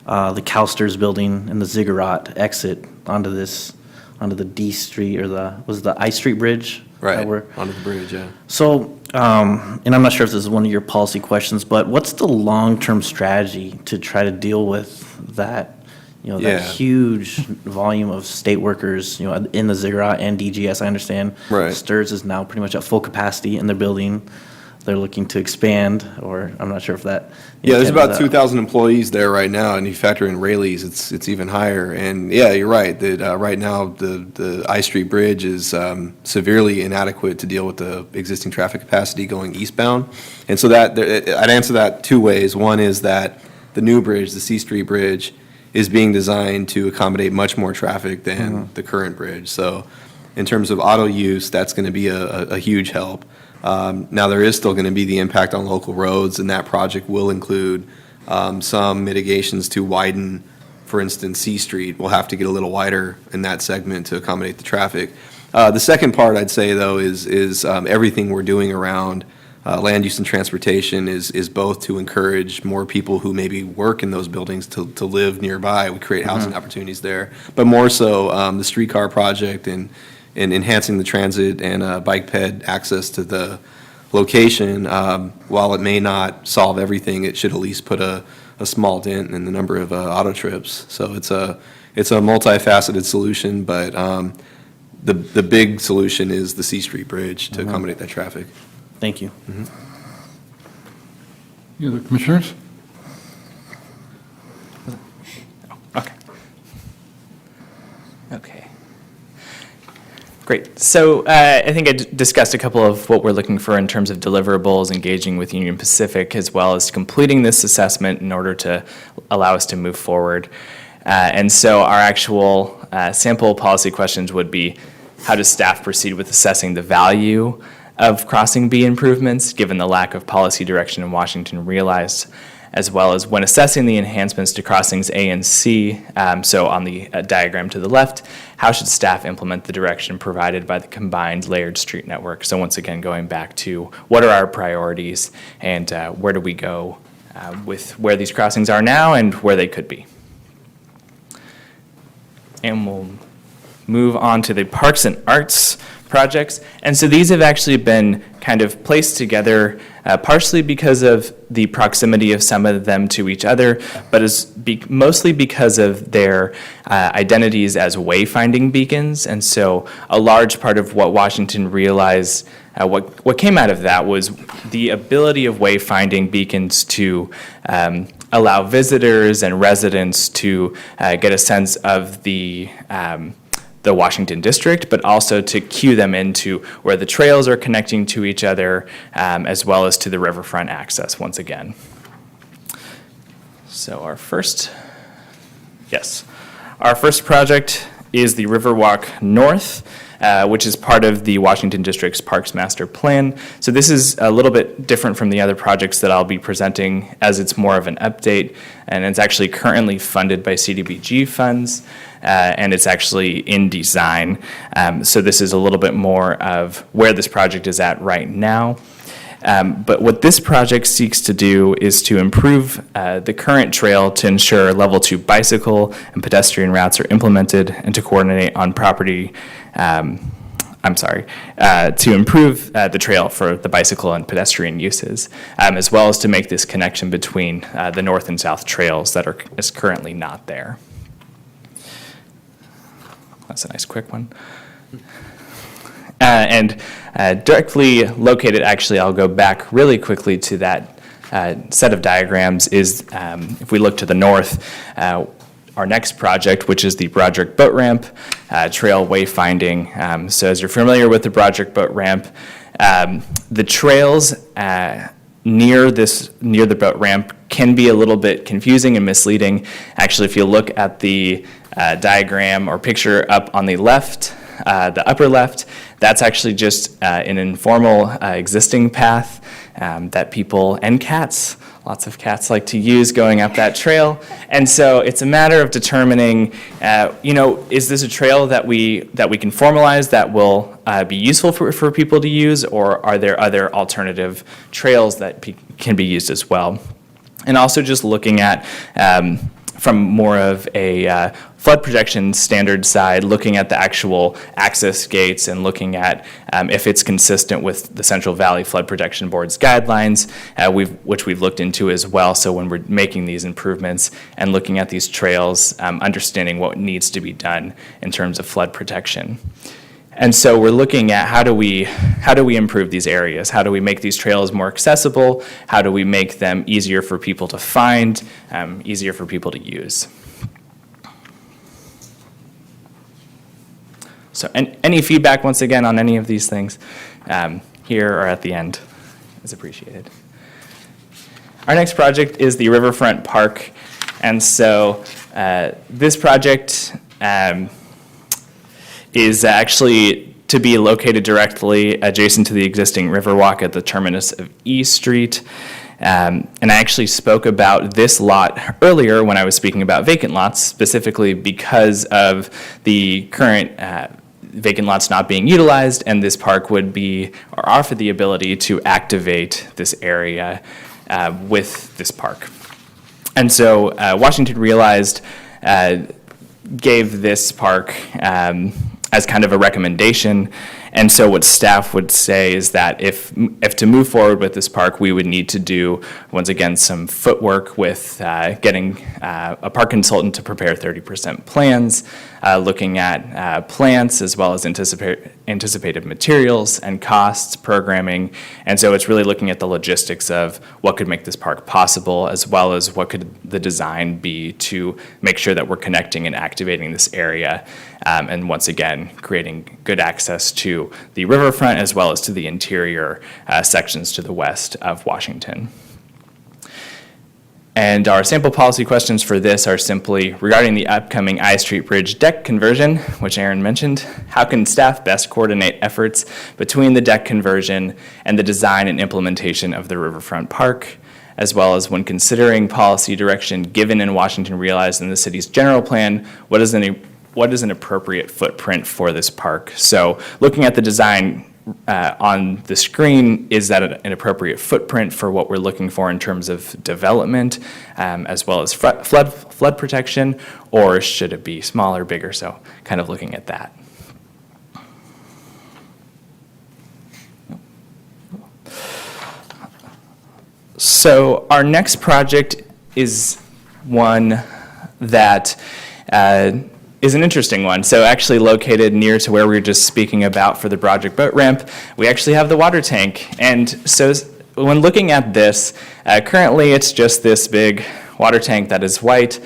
the Calsters building and the Ziggurat exit onto the D Street, or the I Street Bridge? Right, that we're- onto the bridge, yeah. So, and I'm not sure if this is one of your policy questions, but what's the long-term strategy to try to deal with that, that Yeah. huge volume of state workers, in the Ziggurat and DGS, I understand. Right. STIRS is now pretty much at full capacity in their building. They're looking to expand, or I'm not sure if that. Yeah, there's intent about is 2,000 employees there right now, and you factor in Rayleigh's, it's even higher. And yeah, you're right, that right now, the I Street Bridge is severely inadequate to deal with the existing traffic capacity going eastbound. And so I'd answer that two ways. One is that the new bridge, the C Street Bridge, is being designed to accommodate much more traffic than the current bridge. So in terms of auto use, that's going to be a huge help. Now, there is still going to be the impact on local roads, and that project will include some mitigations to widen, for instance, C Street. We'll have to get a little wider in that segment to accommodate the traffic. The second part, I'd say, though, is everything we're doing around land use and transportation is both to encourage more people who maybe work in those buildings to live nearby. We create housing opportunities there, but more so the streetcar project and enhancing the transit and bike ped access to the location. While it may not solve everything, it should at least put a small dent in the number of auto trips. So it's a multifaceted solution, but the big solution is the C Street Bridge to accommodate that traffic. Thank you. Any other commissioners? Okay. Okay. Great. So I think I discussed a couple of what we're looking for in terms of deliverables, engaging with Union Pacific, as well as completing this assessment in order to allow us to move forward. And so our actual sample policy questions would be, how does staff proceed with assessing the value of Crossing B improvements, given the lack of policy direction in Washington realized, as well as when assessing the enhancements to crossings A and C, so on the diagram to the left, how should staff implement the direction provided by the combined layered street network? So once again, going back to what are our priorities and where do we go with where these crossings are now and where they could be. And we'll move on to the Parks and Arts projects. And so these have actually been kind of placed together partially because of the proximity of some of them to each other, but mostly because of their identities as wayfinding beacons. And so a large part of what Washington realized, what came out of that was the ability of wayfinding beacons to allow visitors and residents to get a sense of the Washington district, but also to cue them into where the trails are connecting to each other, as well as to the riverfront access once again. So our first, yes. our first project is the Riverwalk North, which is part of the Washington District's Parks Master Plan. So this is a little bit different from the other projects that I'll be presenting, as it's more of an update, and it's actually currently funded by CDBG funds, and it's actually in design. So this is a little bit more of where this project is at right now. But what this project seeks to do is to improve the current trail to ensure level 2 bicycle and pedestrian routes are implemented and to coordinate on property, to improve the trail for the bicycle and pedestrian uses, as well as to make this connection between the north and south trails that is currently not there. That's a nice quick one. And directly located, actually, I'll go back really quickly to that set of diagrams, is if we look to the north, our next project, which is the Broderick Boat Ramp trail wayfinding. So as you're familiar with the Broderick Boat Ramp, the trails near the boat ramp can be a little bit confusing and misleading. Actually, if you look at the diagram or picture up on the left, the upper left, that's actually just an informal existing path that people and cats, lots of cats like to use going up that trail. And so it's a matter of determining, is this a trail that we can formalize that will be useful for people to use, or are there other alternative trails that can be used as well? And also just looking at, from more of a flood protection standard side, looking at the actual access gates and looking at if it's consistent with the Central Valley Flood Protection Board's guidelines, which we've looked into as well. So when we're making these improvements and looking at these trails, understanding what needs to be done in terms of flood protection. And so we're looking at how do we improve these areas? How do we make these trails more accessible? How do we make them easier for people to find, easier for people to use? So any feedback, once again, on any of these things here or at the end is appreciated. Our next project is the Riverfront Park. And so this project is actually to be located directly adjacent to the existing Riverwalk at the terminus of E Street. And I actually spoke about this lot earlier when I was speaking about vacant lots, specifically because of the current vacant lots not being utilized, and this park would be, or offer the ability to activate this area with this park. And so Washington Realized gave this park as kind of a recommendation. And so what staff would say is that if to move forward with this park, we would need to do, once again, some footwork with getting a park consultant to prepare 30% plans, looking at plants as well as anticipated materials and costs, programming. And so it's really looking at the logistics of what could make this park possible, as well as what could the design be to make sure that we're connecting and activating this area. And once again, creating good access to the riverfront as well as to the interior sections to the west of Washington. And our sample policy questions for this are simply regarding the upcoming I Street Bridge deck conversion, which Aaron mentioned. How can staff best coordinate efforts between the deck conversion and the design and implementation of the Riverfront Park, as well as when considering policy direction given in Washington Realized in the city's general plan, what is an appropriate footprint for this park? So looking at the design on the screen, is that an appropriate footprint for what we're looking for in terms of development, as well as flood protection, or should it be smaller, bigger? So kind of looking at that. So our next project is one that is an interesting one. So actually located near to where we were just speaking about for the Broderick Boat Ramp, we actually have the water tank. And so when looking at this, currently it's just this big water tank that is white.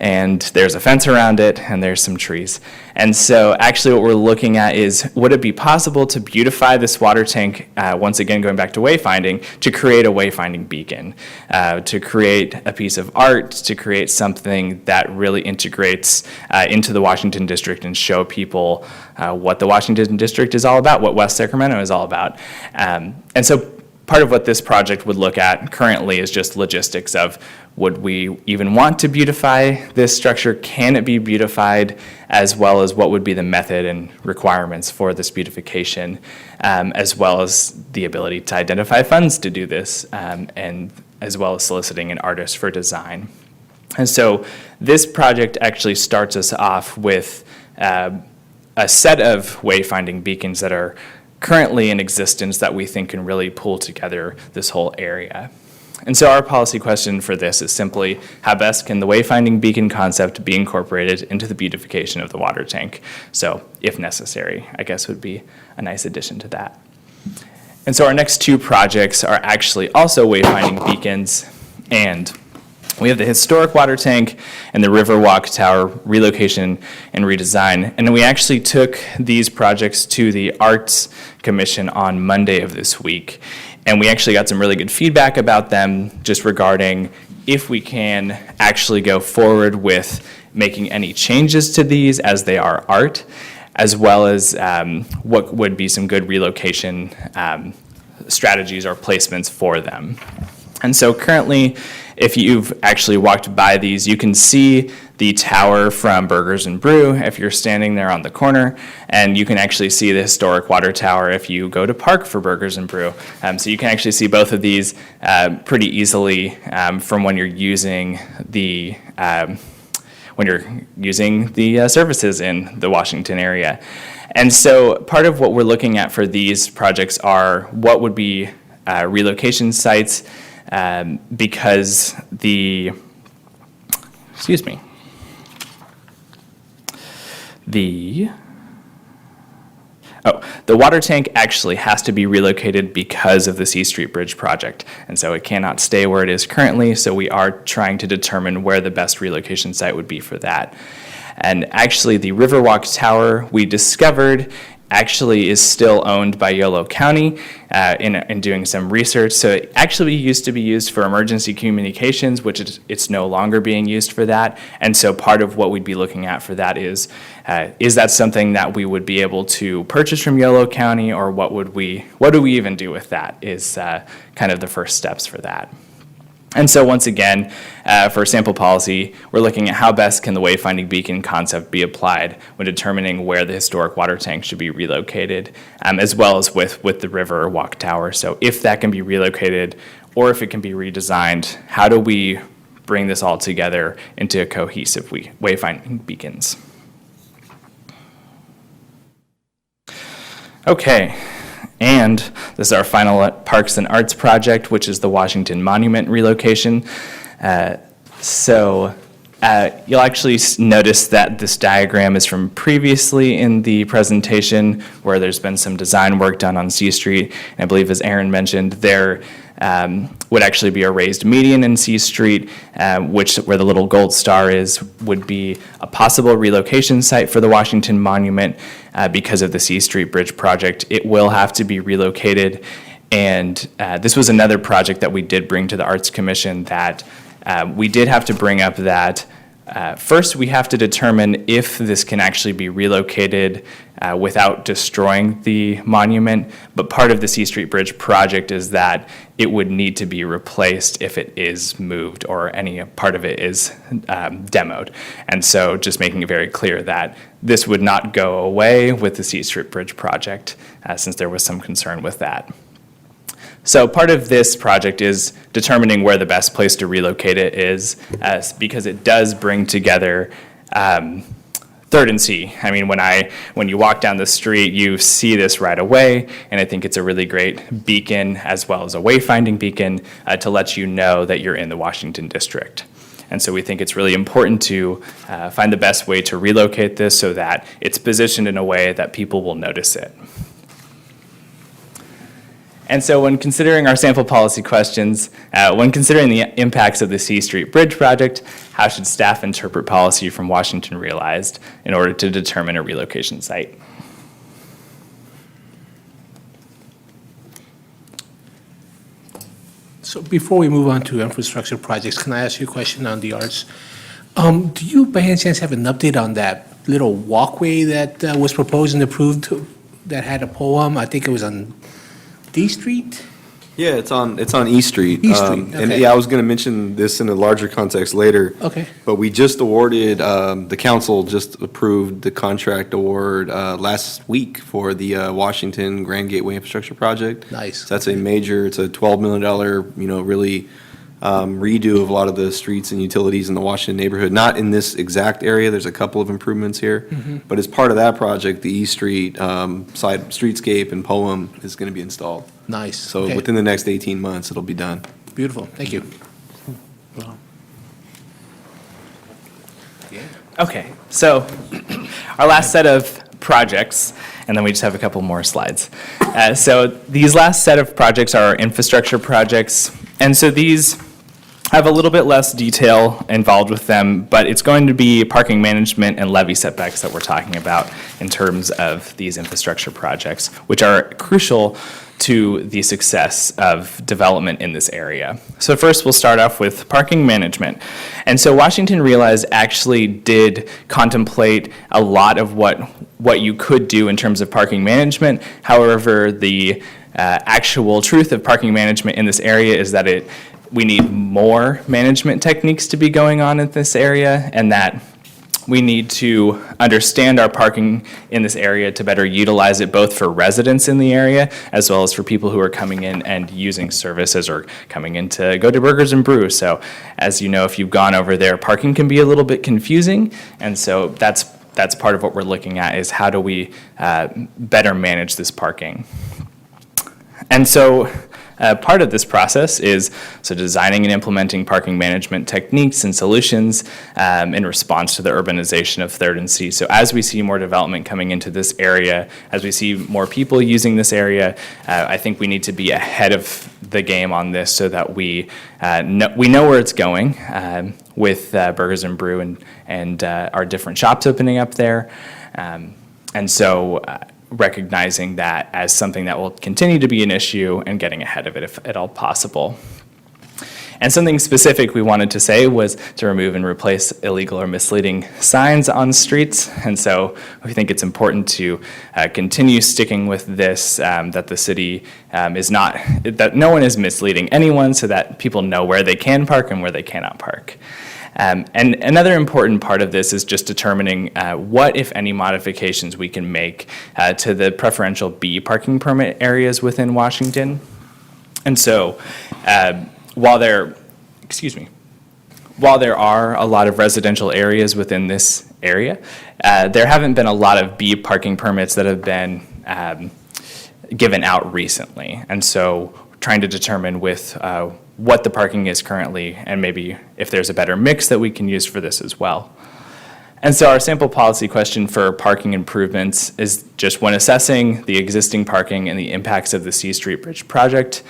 and there's a fence around it, and there's some trees. And so actually what we're looking at is, would it be possible to beautify this water tank, once again going back to wayfinding, to create a wayfinding beacon, to create a piece of art, to create something that really integrates into the Washington District and show people what the Washington District is all about, what West Sacramento is all about. And so part of what this project would look at currently is just logistics of, would we even want to beautify this structure? Can it be beautified? As well as what would be the method and requirements for this beautification, as well as the ability to identify funds to do this, and as well as soliciting an artist for design. And so this project actually starts us off with a set of wayfinding beacons that are currently in existence that we think can really pull together this whole area. And so our policy question for this is simply, how best can the wayfinding beacon concept be incorporated into the beautification of the water tank? So, if necessary, I guess would be a nice addition to that. And so our next two projects are actually also wayfinding beacons, and we have the historic water tank and the Riverwalk Tower relocation and redesign. And we actually took these projects to the Arts Commission on Monday of this week. And we actually got some really good feedback about them, just regarding if we can actually go forward with making any changes to these as they are art, as well as what would be some good relocation strategies or placements for them. And so currently, if you've actually walked by these, you can see the tower from Burgers and Brew if you're standing there on the corner, and you can actually see the historic water tower if you go to park for Burgers and Brew. So you can actually see both of these pretty easily from when you're using the services in the Washington area. And so part of what we're looking at for these projects are what would be relocation sites, because the water tank actually has to be relocated because of the C Street Bridge project, and so it cannot stay where it is currently, so we are trying to determine where the best relocation site would be for that. And actually, the Riverwalk Tower, we discovered, actually is still owned by Yolo County in doing some research. So it actually used to be used for emergency communications, which it's no longer being used for that. And so part of what we'd be looking at for that is that something that we would be able to purchase from Yolo County, or what do we even do with that is kind of the first steps for that. And so once again, for sample policy, we're looking at how best can the wayfinding beacon concept be applied when determining where the historic water tank should be relocated, as well as with the Riverwalk Tower. So if that can be relocated, or if it can be redesigned, how do we bring this all together into a cohesive wayfinding beacons? Okay. And this is our final Parks and Arts project, which is the Washington Monument relocation. So you'll actually notice that this diagram is from previously in the presentation, where there's been some design work done on C Street. And I believe, as Aaron mentioned, there would actually be a raised median in C Street, where the little gold star is, would be a possible relocation site for the Washington Monument. Because of the C Street Bridge project, it will have to be relocated. And this was another project that we did bring to the Arts Commission that we did have to bring up that first we have to determine if this can actually be relocated without destroying the monument. But part of the C Street Bridge project is that it would need to be replaced if it is moved or any part of it is demoed. And so just making it very clear that this would not go away with the C Street Bridge project, since there was some concern with that. So part of this project is determining where the best place to relocate it is, because it does bring together Third and C. I mean, when you walk down the street, you see this right away, and I think it's a really great beacon, as well as a wayfinding beacon, to let you know that you're in the Washington District. And so we think it's really important to find the best way to relocate this so that it's positioned in a way that people will notice it. And so when considering our sample policy questions, when considering the impacts of the C Street Bridge project, how should staff interpret policy from Washington Realized in order to determine a relocation site? So before we move on to infrastructure projects, can I ask you a question on the arts? Do you by any chance have an update on that little walkway that was proposed and approved that had a poem? I think it was on D Street? Yeah, it's on East Street. East Street, And okay. yeah, I was going to mention this in a larger context later. Okay. But we just awarded, the council just approved the contract award last week for the Washington Grand Gateway Infrastructure Project. Nice. So that's a major, it's a $12 million, really redo of a lot of the streets and utilities in the Washington neighborhood. Not in this exact area, there's a couple of improvements here. But as part of that project, the East Street side streetscape and poem is going to be installed. Nice. So Okay. within the next 18 months, it'll be done. Beautiful, thank you. Okay, so our last set of projects, and then we just have a couple more slides. So these last set of projects are infrastructure projects, and so these have a little bit less detail involved with them, but it's going to be parking management and levee setbacks that we're talking about in terms of these infrastructure projects, which are crucial to the success of development in this area. So first, we'll start off with parking management. And so Washington Realized actually did contemplate a lot of what you could do in terms of parking management. However, the actual truth of parking management in this area is that we need more management techniques to be going on in this area, and that we need to understand our parking in this area to better utilize it both for residents in the area as well as for people who are coming in and using services or coming in to go to Burgers and Brew. So as you know, if you've gone over there, parking can be a little bit confusing, and so that's part of what we're looking at, is how do we better manage this parking. And so part of this process is designing and implementing parking management techniques and solutions in response to the urbanization of Third and C. So as we see more development coming into this area, as we see more people using this area, I think we need to be ahead of the game on this so that we know where it's going with Burgers and Brew and our different shops opening up there. And so recognizing that as something that will continue to be an issue and getting ahead of it if at all possible. And something specific we wanted to say was to remove and replace illegal or misleading signs on streets. And so we think it's important to continue sticking with this, that the city that no one is misleading anyone, so that people know where they can park and where they cannot park. And another important part of this is just determining what, if any, modifications we can make to the preferential B parking permit areas within Washington. And so while there are a lot of residential areas within this area, there haven't been a lot of B parking permits that have been given out recently. And so trying to determine with what the parking is currently, and maybe if there's a better mix that we can use for this as well. And so our sample policy question for parking improvements is just, when assessing the existing parking and the impacts of the C Street Bridge project,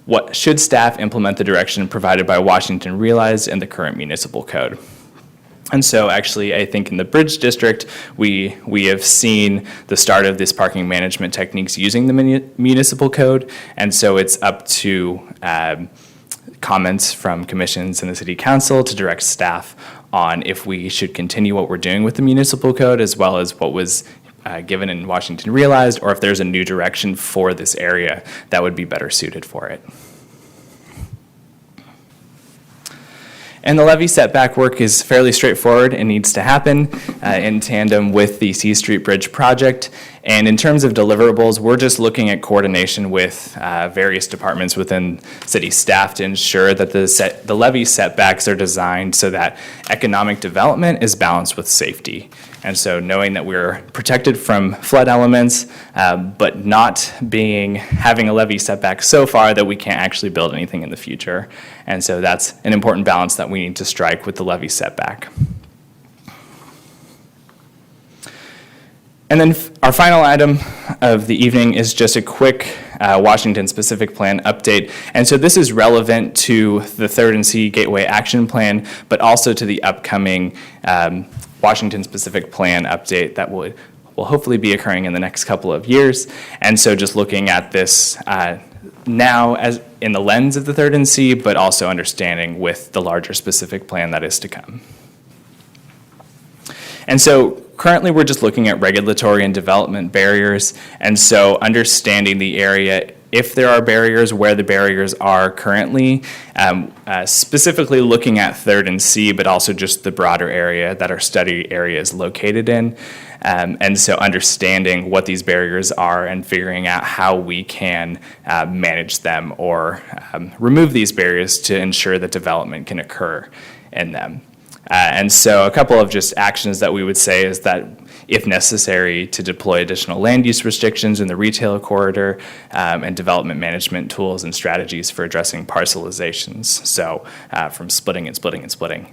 what should staff implement the direction provided by Washington Realized in the current municipal code? And so actually, I think in the Bridge District, we have seen the start of this parking management techniques using the municipal code, and so it's up to comments from commissions and the city council to direct staff on if we should continue what we're doing with the municipal code as well as what was given in Washington Realized, or if there's a new direction for this area that would be better suited for it. And the levee setback work is fairly straightforward and needs to happen in tandem with the C Street Bridge project. And in terms of deliverables, we're just looking at coordination with various departments within city staff to ensure that the levee setbacks are designed so that economic development is balanced with safety. And so knowing that we're protected from flood elements, but not having a levee setback so far that we can't actually build anything in the future. And so that's an important balance that we need to strike with the levee setback. And then our final item of the evening is just a quick Washington Specific Plan update. And so this is relevant to the Third and C Gateway Action Plan, but also to the upcoming Washington Specific Plan update that will hopefully be occurring in the next couple of years. And so just looking at this now as in the lens of the Third and C, but also understanding with the larger specific plan that is to come. And so currently we're just looking at regulatory and development barriers. And so understanding the area, if there are barriers, where the barriers are currently, specifically looking at Third and C, but also just the broader area that our study area is located in. And so understanding what these barriers are and figuring out how we can manage them or remove these barriers to ensure that development can occur in them. And so a couple of just actions that we would say is that if necessary, to deploy additional land use restrictions in the retail corridor and development management tools and strategies for addressing parcelizations. So from splitting and splitting and splitting.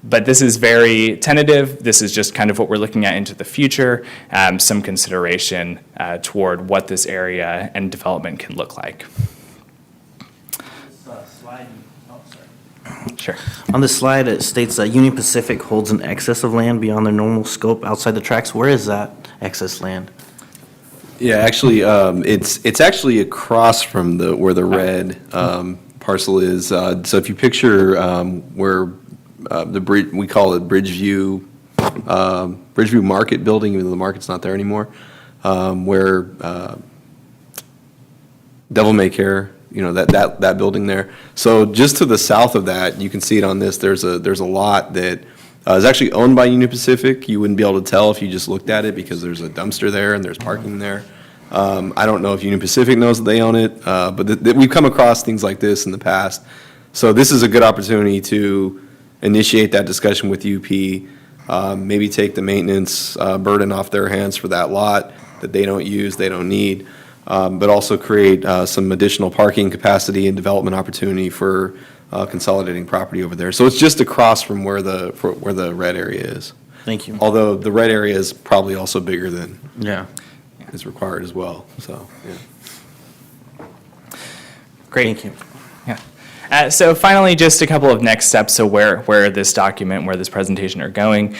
But this is very tentative. This is just kind of what we're looking at into the future, some consideration toward what this area and development can look like. Sure. On this slide, it states that Union Pacific holds an excess of land beyond their normal scope outside the tracks. Where is that excess land? Yeah, actually, it's actually across from where the red parcel is. So if you picture where the bridge, we call it Bridgeview Market Building, even though the market's not there anymore, where Devil May Care, that building there. So just to the south of that, you can see it on this, there's a lot that is actually owned by Union Pacific. You wouldn't be able to tell if you just looked at it because there's a dumpster there and there's parking there. I don't know if Union Pacific knows that they own it, but we've come across things like this in the past. So this is a good opportunity to initiate that discussion with UP, maybe take the maintenance burden off their hands for that lot that they don't use, they don't need. But also create some additional parking capacity and development opportunity for consolidating property over there. So it's just across from where the red area is. Thank you. Although the red area is probably also bigger than Yeah. is required as well. So yeah. Great. Thank you. Yeah. So finally, just a couple of next steps, so where this document, where this presentation are going.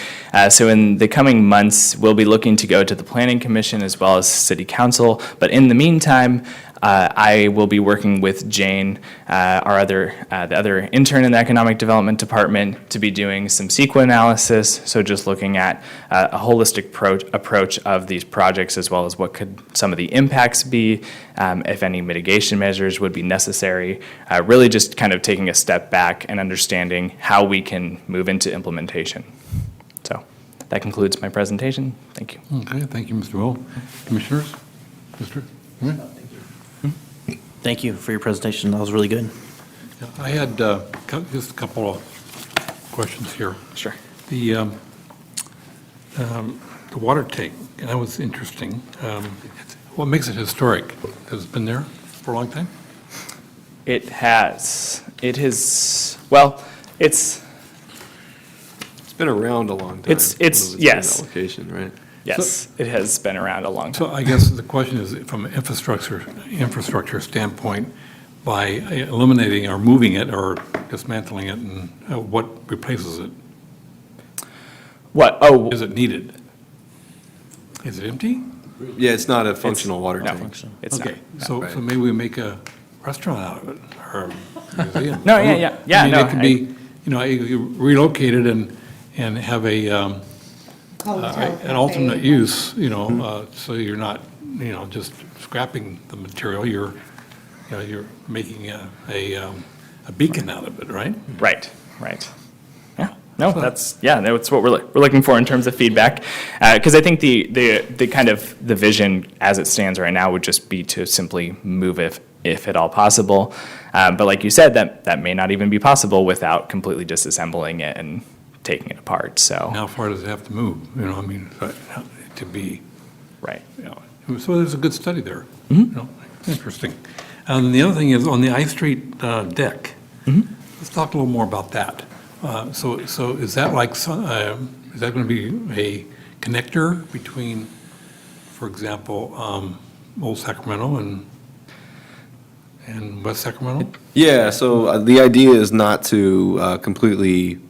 So in the coming months, we'll be looking to go to the Planning Commission as well as City Council. But in the meantime, I will be working with Jane, the other intern in the Economic Development Department, to be doing some CEQA analysis, so just looking at a holistic approach of these projects as well as what could some of the impacts be, if any mitigation measures would be necessary, really just kind of taking a step back and understanding how we can move into implementation. So that concludes my presentation. Thank you. Okay, thank you, Mr. Will. Commissioners? Mr.? Thank you for your presentation. That was really good. Yeah, I had just a couple of questions here. Sure. The water tank, and that was interesting. What makes it historic? Has it been there for a long time? It has. It has. Well, it's been around a long time. It's in yes. that location, right? Yes, it has been around a long time. So I guess the question is, from an infrastructure standpoint, by eliminating or moving it or dismantling it, and what replaces it? What? Oh, Is it needed? Is it empty? Yeah, it's not a functional water no, tank. it's Okay, not. so maybe we make a restaurant out of it, or a museum. No, yeah. I mean, No, it can be, you relocate it and have an alternate use, so you're not, just scrapping the material, you're making a beacon out of it, right? Right. Yeah. No, that's what we're looking for in terms of feedback, because I think the kind of the vision as it stands right now would just be to simply move it if at all possible, but like you said, that may not even be possible without completely disassembling it and taking it apart. So How far does it have to move, to be, right. so there's a good study there. Interesting. And the other thing is, on the I Street deck, let's talk a little more about that. So is that like, is that going to be a connector between for example, Old Sacramento and West Sacramento? Yeah, so the idea is not to completely,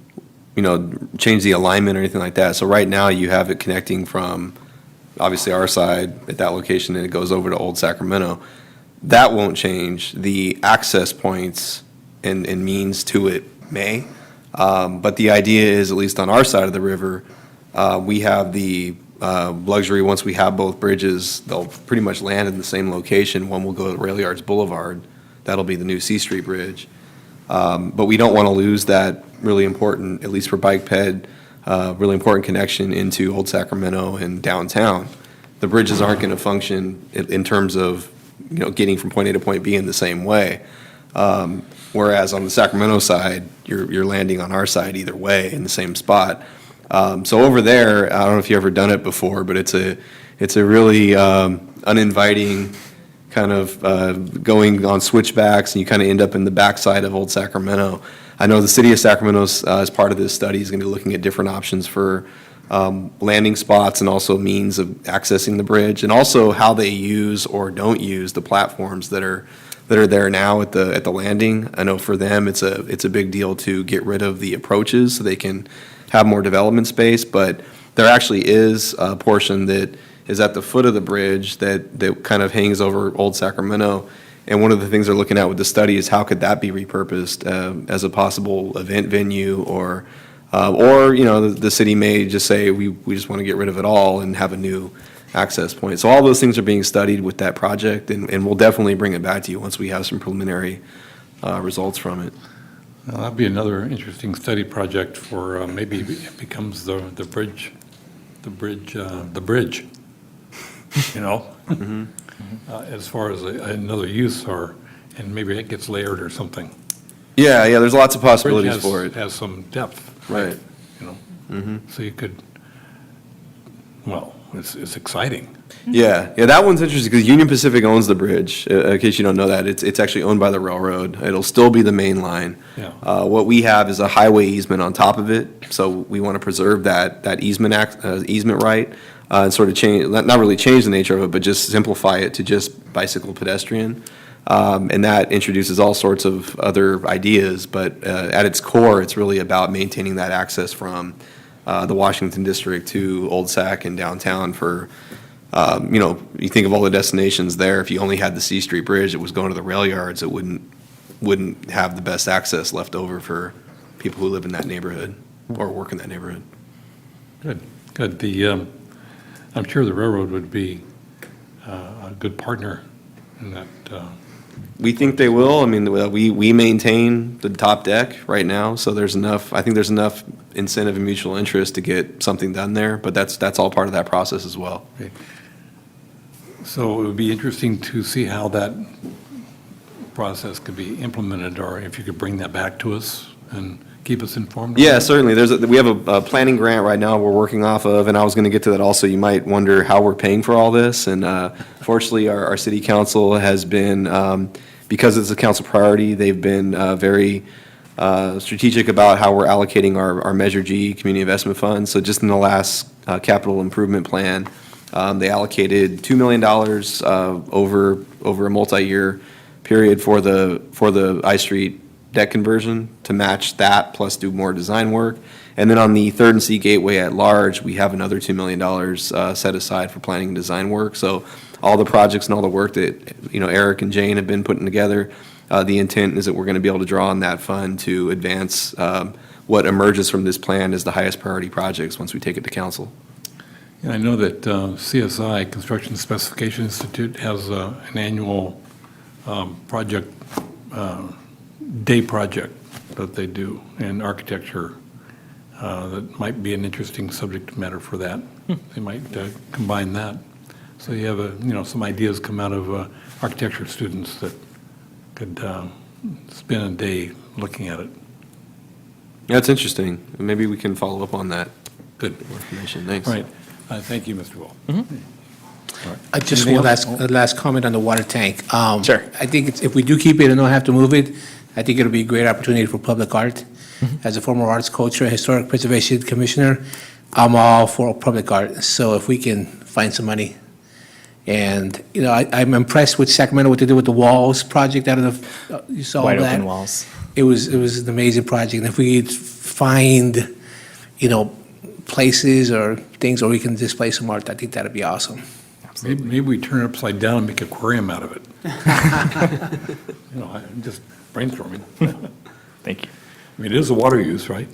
change the alignment or anything like that. So right now, you have it connecting from, obviously, our side at that location, and it goes over to Old Sacramento. That won't change. The access points and means to it may. But the idea is, at least on our side of the river, we have the luxury, once we have both bridges, they'll pretty much land in the same location. One will go to Rail Yards Boulevard. That'll be the new C Street Bridge. But we don't want to lose that really important, at least for bike ped, really important connection into Old Sacramento and downtown. The bridges aren't going to function in terms of, getting from point A to point B in the same way. Whereas on the Sacramento side, you're landing on our side either way in the same spot. So over there, I don't know if you've ever done it before, but it's a really uninviting kind of going on switchbacks, and you kind of end up in the backside of Old Sacramento. I know the city of Sacramento, as part of this study, is going to be looking at different options for landing spots and also means of accessing the bridge, and also how they use or don't use the platforms that are there now at the landing. I know for them, it's a big deal to get rid of the approaches so they can have more development space, but there actually is a portion that is at the foot of the bridge that kind of hangs over Old Sacramento. And one of the things they're looking at with the study is how could that be repurposed as a possible event venue, or the city may just say, we just want to get rid of it all and have a new access point. So all those things are being studied with that project, and we'll definitely bring it back to you once we have some preliminary results from it. Well, that'd be another interesting study project for maybe it becomes the bridge, as far as another use, and maybe it gets layered or something. Yeah, there's lots of Bridge possibilities for it. has some depth. Right. So you could, it's exciting. Yeah, that one's interesting because Union Pacific owns the bridge. In case you don't know that, it's actually owned by the railroad. It'll still be the main line. Yeah. What we have is a highway easement on top of it, so we want to preserve that easement right, and sort of change, not really change the nature of it, but just simplify it to just bicycle pedestrian. And that introduces all sorts of other ideas, but at its core, it's really about maintaining that access from the Washington District to Old Sac and downtown for, you think of all the destinations there. If you only had the C Street Bridge, it was going to the rail yards, it wouldn't have the best access left over for people who live in that neighborhood or work in that neighborhood. Good. I'm sure the railroad would be a good partner in that. We think they will. I mean, we maintain the top deck right now, so I think there's enough incentive and mutual interest to get something done there, but that's all part of that process as well. Okay. So it would be interesting to see how that process could be implemented, or if you could bring that back to us and keep us informed. Yeah, certainly. We have a planning grant right now we're working off of, and I was going to get to that also. You might wonder how we're paying for all this, and fortunately, our city council has been, because it's a council priority, they've been very strategic about how we're allocating our Measure G community investment funds. So just in the last capital improvement plan, they allocated $2 million over a multi-year period for the I Street deck conversion to match that, plus do more design work. And then on the Third and C Gateway at large, we have another $2 million set aside for planning and design work. So all the projects and all the work that, Eric and Jane have been putting together, the intent is that we're going to be able to draw on that fund to advance what emerges from this plan as the highest priority projects once we take it to council. And I know that CSI, Construction Specification Institute, has an annual project, day project that they do in architecture that might be an interesting subject matter for that. They might combine that. So you have some ideas come out of architecture students that could spend a day looking at it. Yeah, it's interesting. Maybe we can follow up on that. Good. More information. Thanks. Right. Thank you, Mr. Will. I just Anything one last comment on the water tank. Sure. I think if we do keep it and don't have to move it, I think it'll be a great opportunity for public art. As a former arts, culture, and historic preservation commissioner, I'm all for public art. So if we can find some money And, you know, I'm impressed with Sacramento, what they did with the walls project. I don't know if you saw Wide that. open walls. It was an amazing project. And if we could find, you know, places or things where we can display some art, I think that'd be awesome. Maybe we turn it upside down and make an aquarium out of it. You know, I'm just brainstorming. Thank you. I mean, it is a water use, right?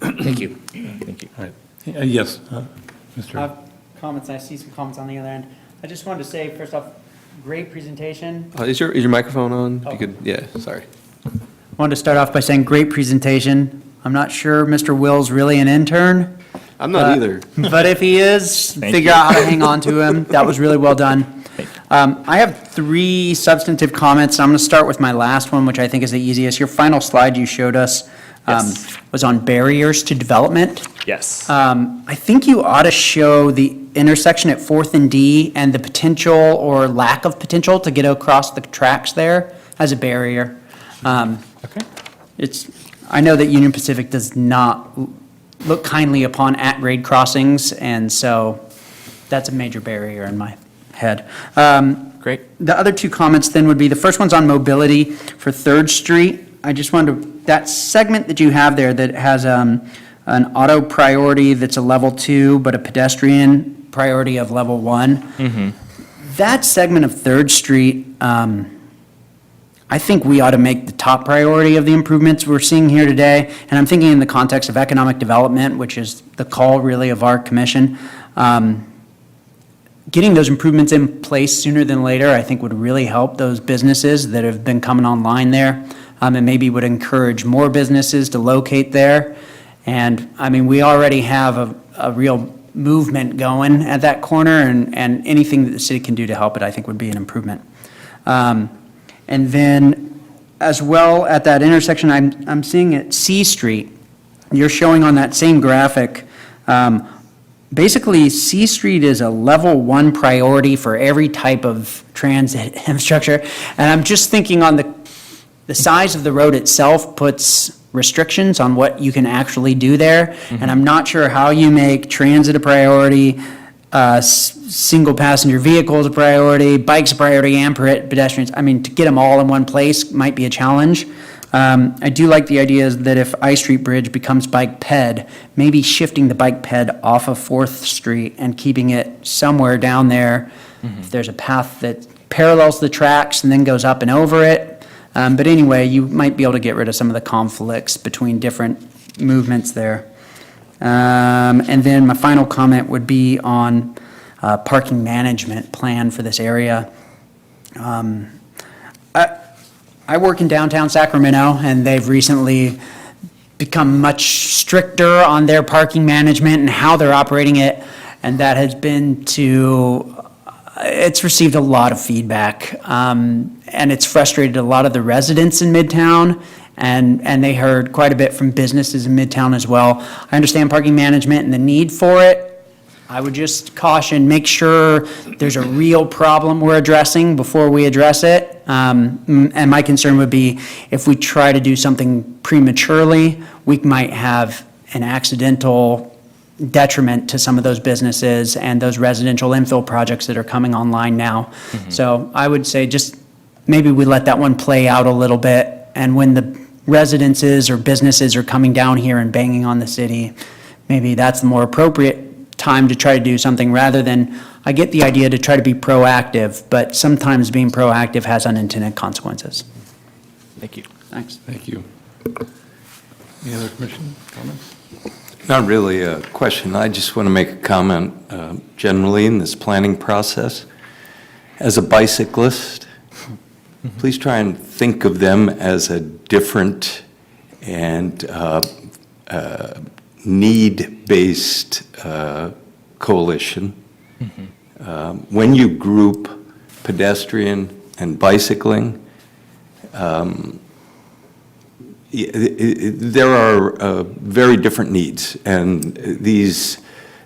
Thank you. Thank you. All right. Yes, Mr. Comments, I see some comments on the other end. I just wanted to say, first off, great presentation. Is your microphone on? Oh. You could, yeah, sorry. Wanted to start off by saying, great presentation. I'm not sure Mr. Will's really an intern. I'm not either. But if he is, Thank figure you. out how to hang on to him. That was really well done. I have 3 substantive comments. I'm going to start with my last one, which I think is the easiest. Your final slide you showed us Yes. was on barriers to development. Yes. I think you ought to show the intersection at 4th and D and the potential or lack of potential to get across the tracks there as a barrier. Okay. I know that Union Pacific does not look kindly upon at-grade crossings, and so that's a major barrier in my head. Great. The other 2 comments then would be, the first one's on mobility for 3rd Street. I just wanted to, that segment that you have there that has an auto priority that's a level 2, but a pedestrian priority of level 1. That segment of 3rd Street, I think we ought to make the top priority of the improvements we're seeing here today. And I'm thinking in the context of economic development, which is the call really of our commission. Getting those improvements in place sooner than later, I think would really help those businesses that have been coming online there. And maybe would encourage more businesses to locate there. And, I mean, we already have a real movement going at that corner, and anything that the city can do to help it, I think would be an improvement. And then, as well, at that intersection, I'm seeing at C Street, you're showing on that same graphic, basically, C Street is a level 1 priority for every type of transit infrastructure. And I'm just thinking on the size of the road itself puts restrictions on what you can actually do there. And I'm not sure how you make transit a priority, single passenger vehicles a priority, bikes a priority, and pedestrians. I mean, to get them all in one place might be a challenge. I do like the idea that if I Street Bridge becomes bike ped, maybe shifting the bike ped off of 4th Street and keeping it somewhere down there. If there's a path that parallels the tracks and then goes up and over it. But anyway, you might be able to get rid of some of the conflicts between different movements there. And then my final comment would be on parking management plan for this area. I work in downtown Sacramento, and they've recently become much stricter on their parking management and how they're operating it, and that has been it's received a lot of feedback, and it's frustrated a lot of the residents in Midtown, and they heard quite a bit from businesses in Midtown as well. I understand parking management and the need for it. I would just caution, make sure there's a real problem we're addressing before we address it. And my concern would be if we try to do something prematurely, we might have an accidental detriment to some of those businesses and those residential infill projects that are coming online now. So I would say just maybe we let that one play out a little bit. And when the residences or businesses are coming down here and banging on the city, maybe that's the more appropriate time to try to do something rather than, I get the idea to try to be proactive, but sometimes being proactive has unintended consequences. Thank you. Thanks. Thank you. Any other commission comments? Not really a question. I just want to make a comment generally in this planning process. As a bicyclist, please try and think of them as a different and need-based coalition. When you group pedestrian and bicycling, there are very different needs, and these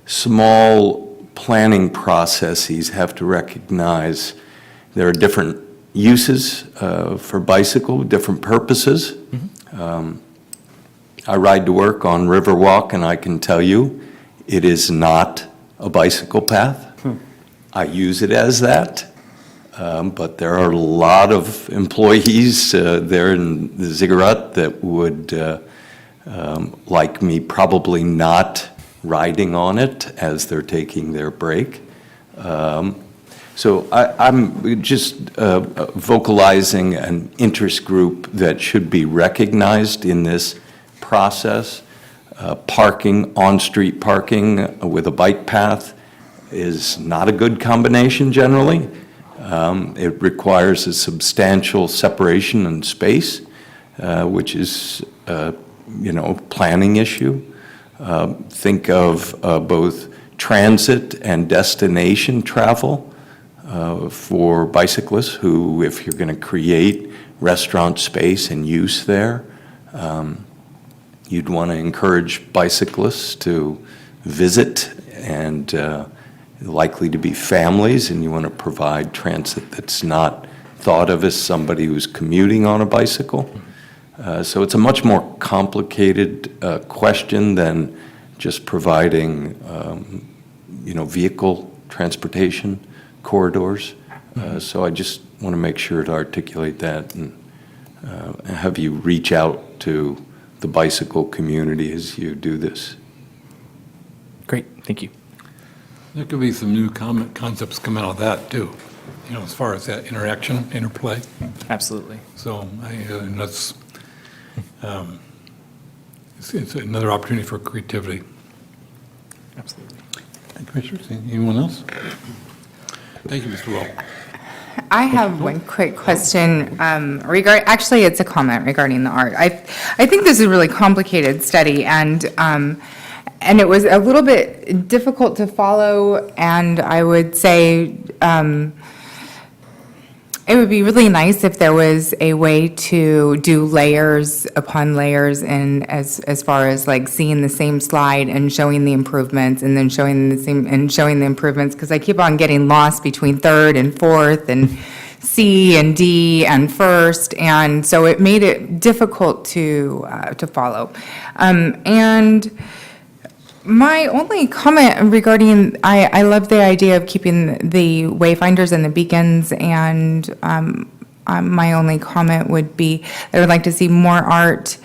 small planning processes have to recognize there are different uses for bicycle, different purposes. I ride to work on Riverwalk, and I can tell you it is not a bicycle path. I use it as that. But there are a lot of employees there in the ziggurat that would like me probably not riding on it as they're taking their break. So I'm just vocalizing an interest group that should be recognized in this process. Parking, on-street parking with a bike path is not a good combination generally. It requires a substantial separation and space, which is, planning issue. Think of both transit and destination travel for bicyclists who, if you're going to create restaurant space and use there, you'd want to encourage bicyclists to visit and likely to be families, and you want to provide transit that's not thought of as somebody who's commuting on a bicycle. So it's a much more complicated question than just providing, vehicle transportation corridors. So I just want to make sure to articulate that and have you reach out to the bicycle community as you do this. Great, thank you. There could be some new concepts come out of that, too, as far as that interaction, interplay. Absolutely. So that's, it's another opportunity for creativity. Absolutely. Commissioners, anyone else? Thank you, Mr. Well. I have one quick question actually, it's a comment regarding the art. I think this is a really complicated study, and it was a little bit difficult to follow, and I would say it would be really nice if there was a way to do layers upon layers, and as far as like seeing the same slide and showing the improvements, and then showing the improvements, because I keep on getting lost between third and fourth and C and D and first, and so it made it difficult to follow. And my only comment regarding, I love the idea of keeping the wayfinders and the beacons, and my only comment would be that I would like to see more art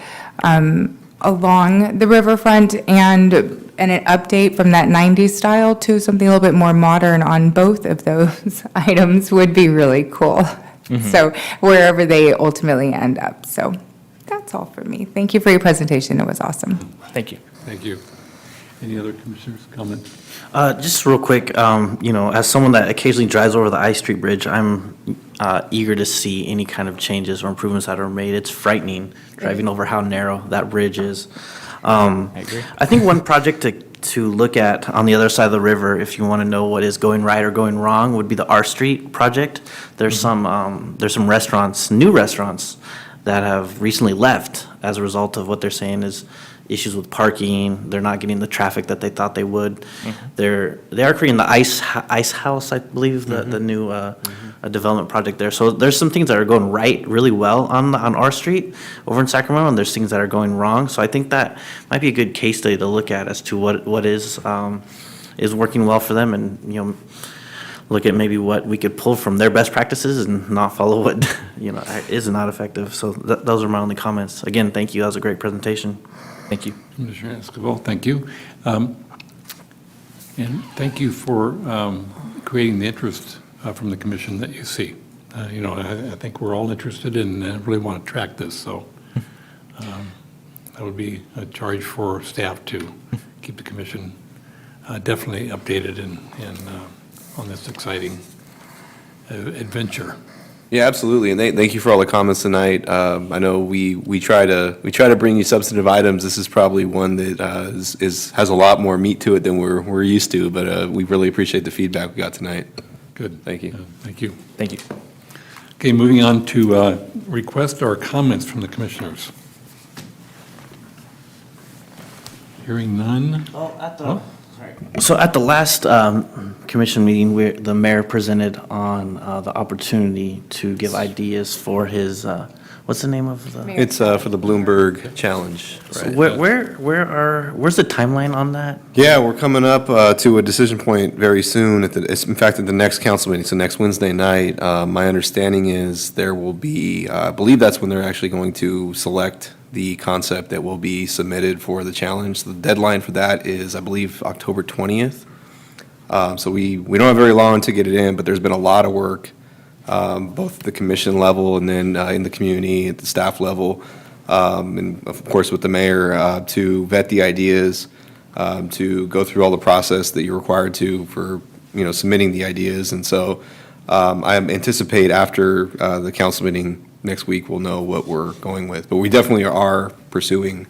along the riverfront, and an update from that 90s style to something a little bit more modern on both of those items would be really cool. So wherever they ultimately end up. So that's all for me. Thank you for your presentation. It was awesome. Thank you. Thank you. Any other commissioners' comments? Just real quick, as someone that occasionally drives over the I Street Bridge, I'm eager to see any kind of changes or improvements that are made. It's frightening driving over how narrow that bridge is. I agree. I think one project to look at on the other side of the river, if you want to know what is going right or going wrong, would be the R Street project. There's some restaurants, new restaurants, that have recently left as a result of what they're saying is issues with parking. They're not getting the traffic that they thought they would. They are creating the Ice House, I believe, the new development project there. So there's some things that are going right really well on our street over in Sacramento, and there's things that are going wrong. So I think that might be a good case study to look at as to what is working well for them, and look at maybe what we could pull from their best practices and not follow what is not effective. So those are my only comments. Again, thank you. That was a great presentation. Thank you. Commissioner Escobar, thank you. And thank you for creating the interest from the commission that you see. I think we're all interested and really want to track this, so that would be a charge for staff to keep the commission definitely updated and on this exciting adventure. Yeah, absolutely, and thank you for all the comments tonight. I know we try to bring you substantive items. This is probably one that has a lot more meat to it than we're used to, but we really appreciate the feedback we got tonight. Good. Thank you. Thank you. Thank you. Okay, moving on to request or comments from the commissioners. Hearing none. So at the last commission meeting, the mayor presented on the opportunity to give ideas for his What's the name of the? It's for the Bloomberg Challenge, So right? where's the timeline on that? Yeah, we're coming up to a decision point very soon. In fact, at the next council meeting, so next Wednesday night. My understanding is there will be, I believe that's when they're actually going to select the concept that will be submitted for the challenge. The deadline for that is, I believe, October 20th. So we don't have very long to get it in, but there's been a lot of work, both at the commission level and then in the community, at the staff level, and of course with the mayor, to vet the ideas, to go through all the process that you're required to for, submitting the ideas. And so I anticipate after the council meeting next week, we'll know what we're going with. But we definitely are pursuing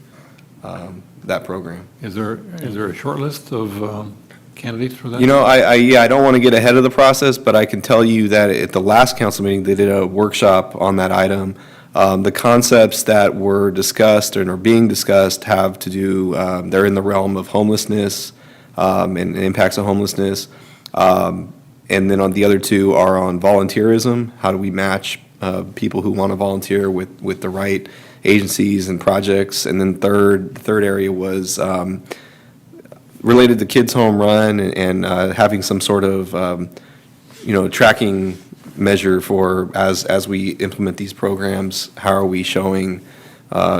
that program. Is there a short list of candidates for that? I don't want to get ahead of the process, but I can tell you that at the last council meeting, they did a workshop on that item. The concepts that were discussed and are being discussed have to do, they're in the realm of homelessness and impacts of homelessness. And then on the other two are on volunteerism. How do we match people who want to volunteer with the right agencies and projects? And then the third area was related to Kids Home Run and having some sort of, tracking measure for as we implement these programs, how are we showing,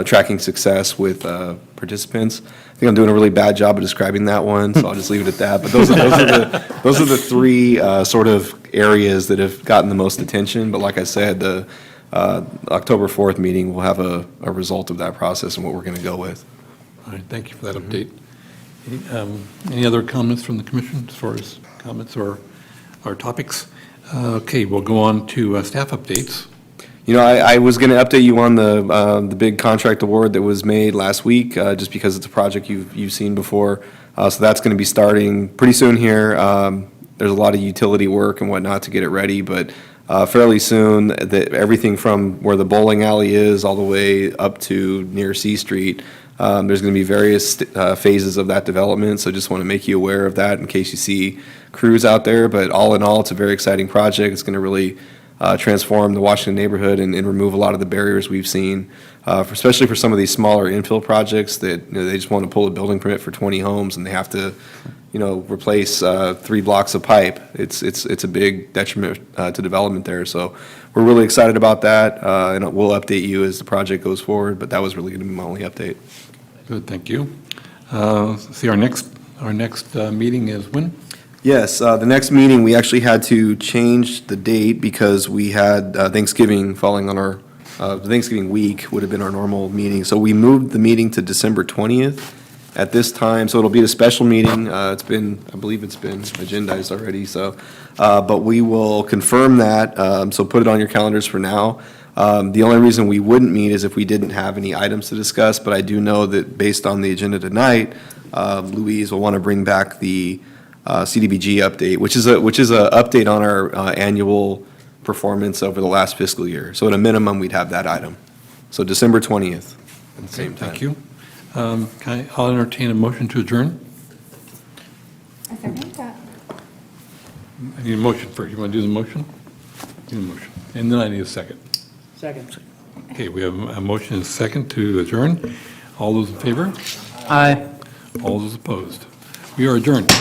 tracking success with participants? I think I'm doing a really bad job of describing that one, so I'll just leave it at that. But those are the three sort of areas that have gotten the most attention. But like I said, the October 4th meeting will have a result of that process and what we're going to go with. All right, thank you for that update. Any other comments from the commission as far as comments or topics? Okay, we'll go on to staff updates. I was going to update you on the big contract award that was made last week, just because it's a project you've seen before. So that's going to be starting pretty soon here. There's a lot of utility work and whatnot to get it ready, but fairly soon, everything from where the bowling alley is all the way up to near C Street, there's going to be various phases of that development, so just want to make you aware of that in case you see crews out there. But all in all, it's a very exciting project. It's going to really transform the Washington neighborhood and remove a lot of the barriers we've seen, especially for some of these smaller infill projects that they just want to pull a building permit for 20 homes and they have to replace 3 blocks of pipe. It's a big detriment to development there. So we're really excited about that, and we'll update you as the project goes forward. But that was really going to be my only update. Good, thank you. See, our next meeting is when? Yes, the next meeting, we actually had to change the date because we had Thanksgiving falling on our, Thanksgiving week would have been our normal meeting. So we moved the meeting to December 20th at this time. So it'll be a special meeting. I believe it's been agendized already, so, but we will confirm that, so put it on your calendars for now. The only reason we wouldn't meet is if we didn't have any items to discuss, but I do know that based on the agenda tonight, Louise will want to bring back the CDBG update, which is a update on our annual performance over the last fiscal year. So at a minimum, we'd have that item. So December 20th at the same time. Thank you. I'll entertain a motion to adjourn. I second that. I need a motion first. You want to do the motion? Need a motion. And then I need a second. Second. Okay, we have a motion and a second to adjourn. All those in favor? Aye. All those opposed? We are adjourned.